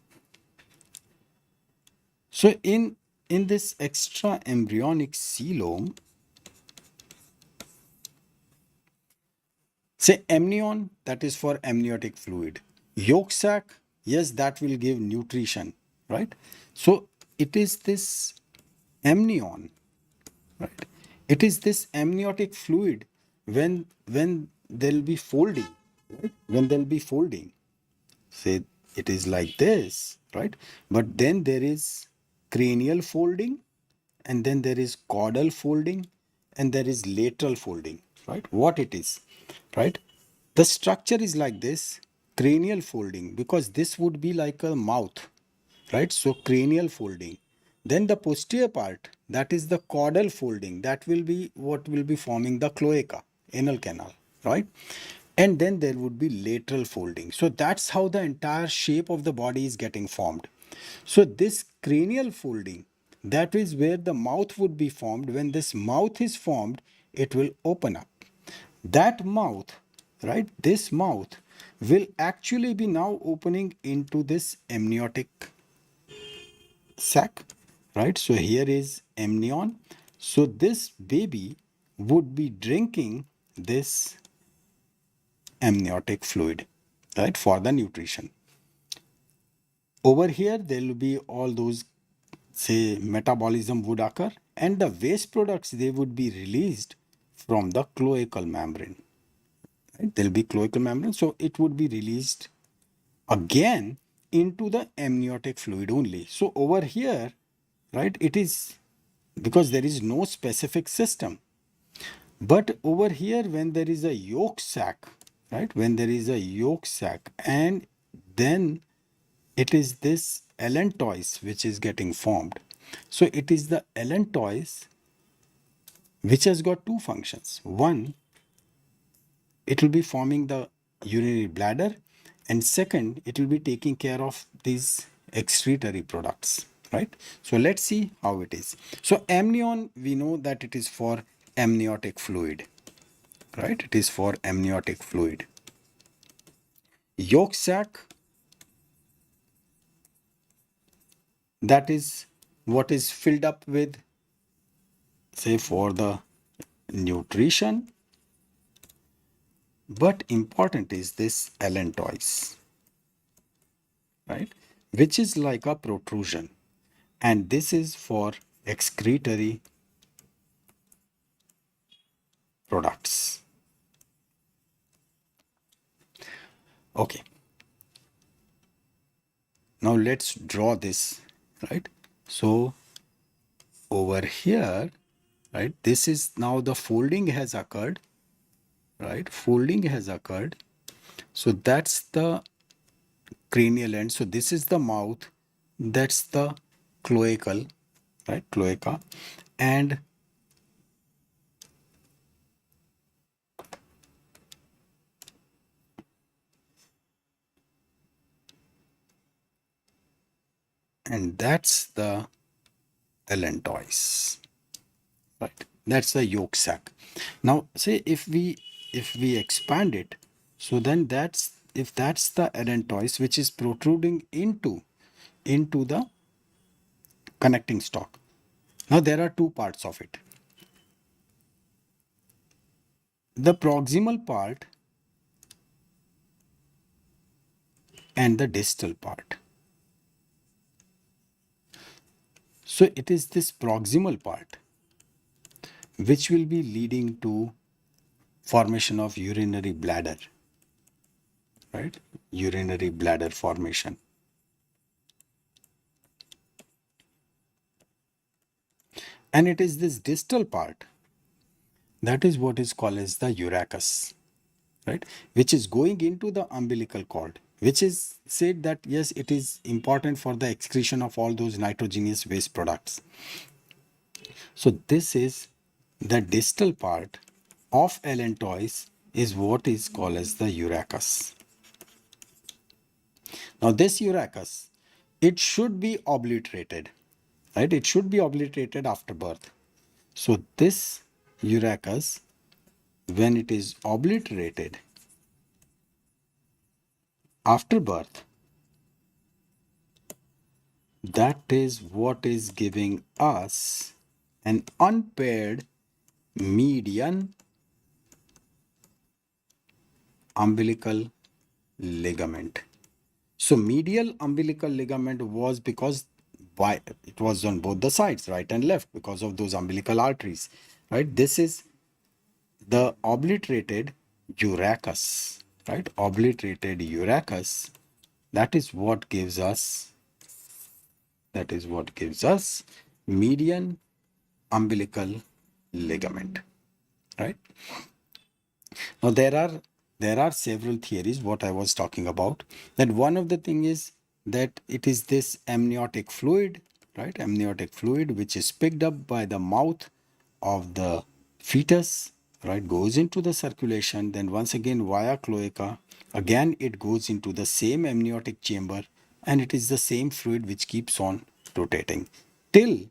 So in this extra embryonic coelom, say amnion, that is for amniotic fluid. Yolk sac, yes, that will give nutrition, right? So it is this amnion, right? It is this amniotic fluid when there'll be folding, right? When there'll be folding, say it is like this, right? But then there is cranial folding, and then there is caudal folding, and there is lateral folding, right? What it is, right? The structure is like this: cranial folding, because this would be like a mouth, right? So cranial folding. Then the posterior part, that is the caudal folding, that will be what will be forming the cloaca, anal canal, right? And then there would be lateral folding. So that's how the entire shape of the body is getting formed. So this cranial folding, that is where the mouth would be formed. When this mouth is formed, it will open up. That mouth, right, this mouth will actually be now opening into this amniotic sac, right? So here is amnion. So this baby would be drinking this amniotic fluid, right, for the nutrition. Over here, there will be all those, say, metabolism would occur, and the waste products, they would be released from the cloacal membrane. Right? There will be cloacal membrane, so it would be released again into the amniotic fluid only. So over here, right, it is because there is no specific system. But over here, when there is a yolk sac, right, when there is a yolk sac, and then it is this allantois which is getting formed. So it is the allantois which has got two functions. One, it will be forming the urinary bladder, and second, it will be taking care of these excretory products, right? So let's see how it is. So amnion, we know that it is for amniotic fluid, right? It is for amniotic fluid. Yolk sac, that is what is filled up with, say, for the nutrition. But important is this allantois, right? Which is like a protrusion. And this is for excretory products. Okay. Now let's draw this, right? So over here, right, this is now the folding has occurred, right? Folding has occurred. So that's the cranial end. So this is the mouth. That's the cloacal, right? Cloaca. And that's the allantois, right? That's the yolk sac. Now say if we expand it, so then that's, if that's the allantois which is protruding into the connecting stalk. Now there are two parts of it: the proximal part and the distal part. So it is this proximal part which will be leading to formation of urinary bladder, right? Urinary bladder formation. And it is this distal part that is what is called as the urachus, right? Which is going into the umbilical cord, which is said that yes, it is important for the excretion of all those nitrogenous waste products. So this is the distal part of allantois is what is called as the urachus. Now this urachus, it should be obliterated, right? It should be obliterated after birth. So this urachus, when it is obliterated after birth, that is what is giving us an unpaired median umbilical ligament. So medial umbilical ligament was because why it was on both the sides, right and left, because of those umbilical arteries, right? This is the obliterated urachus, right? Obliterated urachus. That is what gives us median umbilical ligament, right? Now there are several theories what I was talking about. That one of the thing is that it is this amniotic fluid, right? Amniotic fluid which is picked up by the mouth of the fetus, right? Goes into the circulation, then once again via cloaca, again it goes into the same amniotic chamber, and it is the same fluid which keeps on rotating till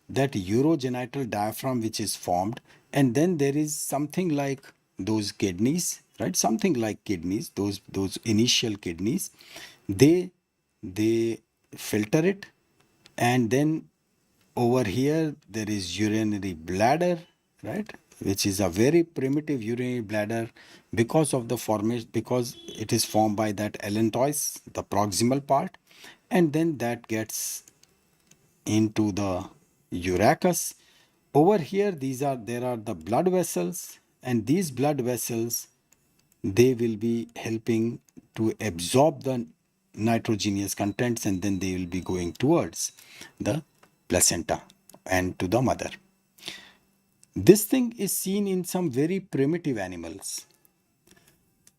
that urogenital diaphragm which is formed, and then there is something like those kidneys, right? Something like kidneys, those initial kidneys, they filter it, and then over here there is urinary bladder, right? Which is a very primitive urinary bladder because of the formation, because it is formed by that allantois, the proximal part, and then that gets into the urachus. Over here, there are the blood vessels, and these blood vessels, they will be helping to absorb the nitrogenous contents, and then they will be going towards the placenta and to the mother. This thing is seen in some very primitive animals,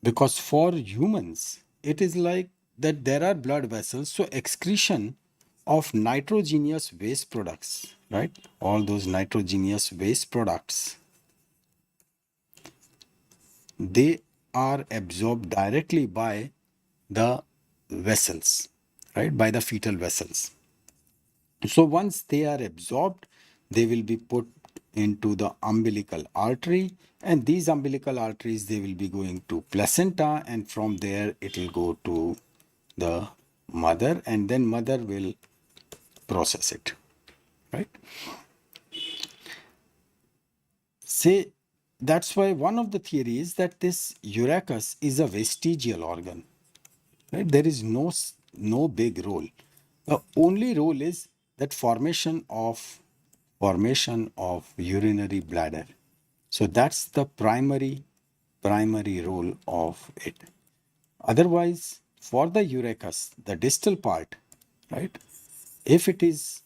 because for humans it is like that there are blood vessels, so excretion of nitrogenous waste products, right? All those nitrogenous waste products, they are absorbed directly by the vessels, right? By the fetal vessels. So once they are absorbed, they will be put into the umbilical artery, and these umbilical arteries, they will be going to placenta, and from there it will go to the mother, and then mother will process it, right? Say that's why one of the theories that this urachus is a vestigial organ, right? There is no big role. The only role is that formation of urinary bladder. So that's the primary role of it. Otherwise, for the urachus, the distal part, right? If it is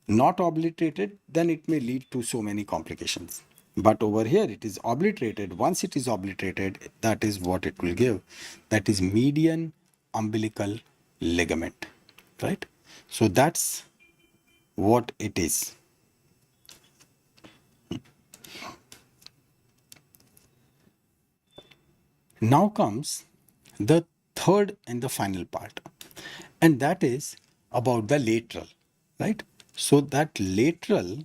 not obliterated, then it may lead to so many complications. But over here, it is obliterated. Once it is obliterated, that is what it will give. That is median umbilical ligament, right? So that's what it is. Now comes the third and the final part, and that is about the lateral, right? So that lateral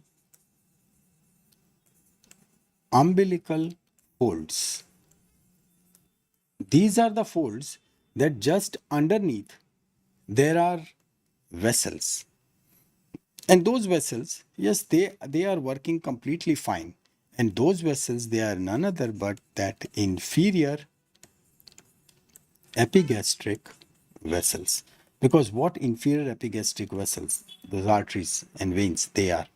umbilical folds, these are the folds that just underneath there are vessels, and those vessels, yes, they are working completely fine, and those vessels, they are none other but that inferior epigastric vessels. Because what inferior epigastric vessels, those arteries and veins, they are,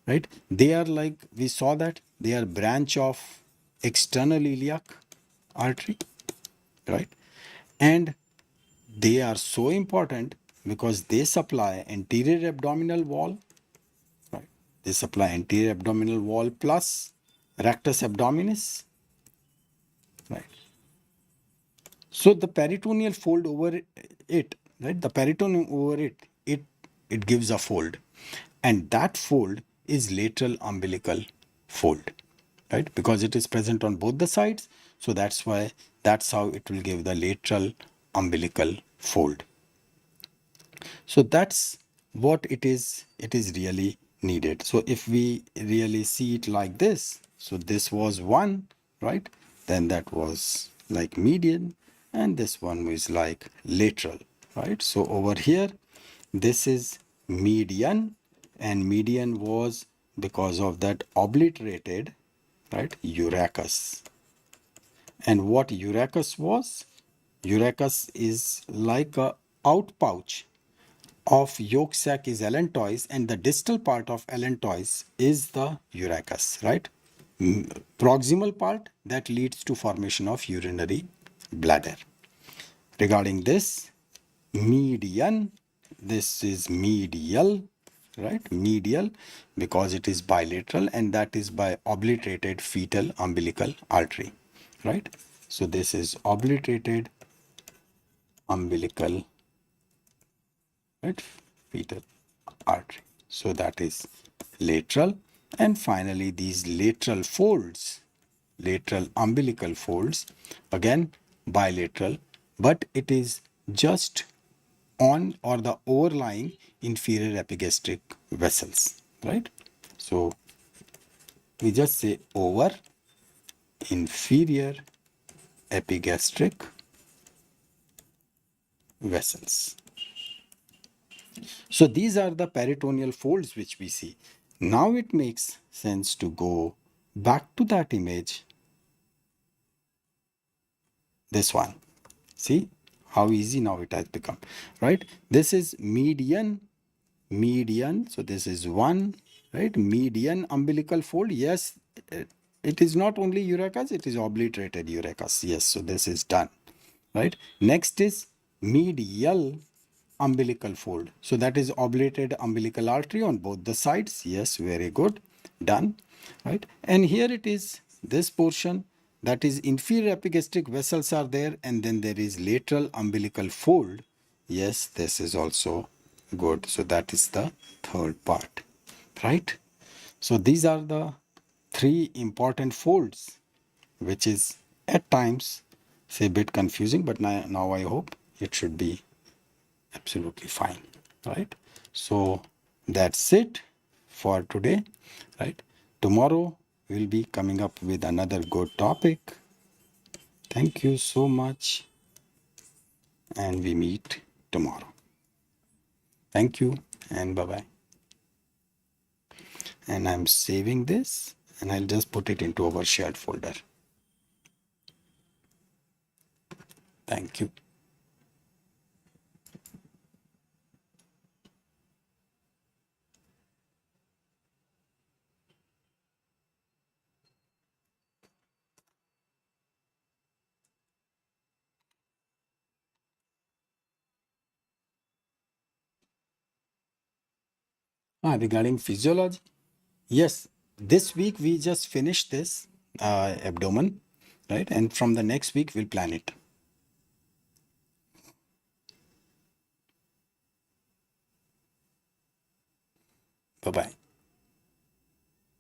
right? They are like, we saw that they are branch of external iliac artery, right? And they are so important because they supply anterior abdominal wall, right? They supply anterior abdominal wall plus rectus abdominis, right? So the peritoneal fold over it, right? The peritoneum over it gives a fold, and that fold is lateral umbilical fold, right? Because it is present on both the sides, so that's how it will give the lateral umbilical fold. So that's what it is really needed. So if we really see it like this, so this was one, right? Then that was like median, and this one was like lateral, right? So over here, this is median, and median was because of that obliterated, right, urachus. And what urachus was? Urachus is like a outpouch of yolk sac is allantois, and the distal part of allantois is the urachus, right? Proximal part that leads to formation of urinary bladder. Regarding this, median, this is medial, right? Medial because it is bilateral, and that is by obliterated fetal umbilical artery, right? So this is obliterated umbilical, right, fetal artery. So that is lateral. And finally, these lateral folds, lateral umbilical folds, again bilateral, but it is just on or the overlying inferior epigastric vessels, right? So we just say over inferior epigastric vessels. So these are the peritoneal folds which we see. Now it makes sense to go back to that image, this one. See how easy now it has become, right? This is median, median. So this is one, right? Median umbilical fold. Yes, it is not only urachus, it is obliterated urachus. Yes, so this is done, right? Next is medial umbilical fold. So that is obliterated umbilical artery on both the sides. Yes, very good. Done. Right. And here it is this portion, that is inferior epigastric vessels are there, and then there is lateral umbilical fold. Yes, this is also good. So that is the third part. Right. So these are the three important folds, which is at times say a bit confusing, but now I hope it should be absolutely fine, right? So that's it for today, right? Tomorrow we'll be coming up with another good topic. Thank you so much, and we meet tomorrow. Thank you, and bye bye. And I'm saving this, and I'll just put it into our shared folder. Thank you. Regarding physiology, yes, this week we just finished this abdomen, right? And from the next week we'll plan it. Bye bye.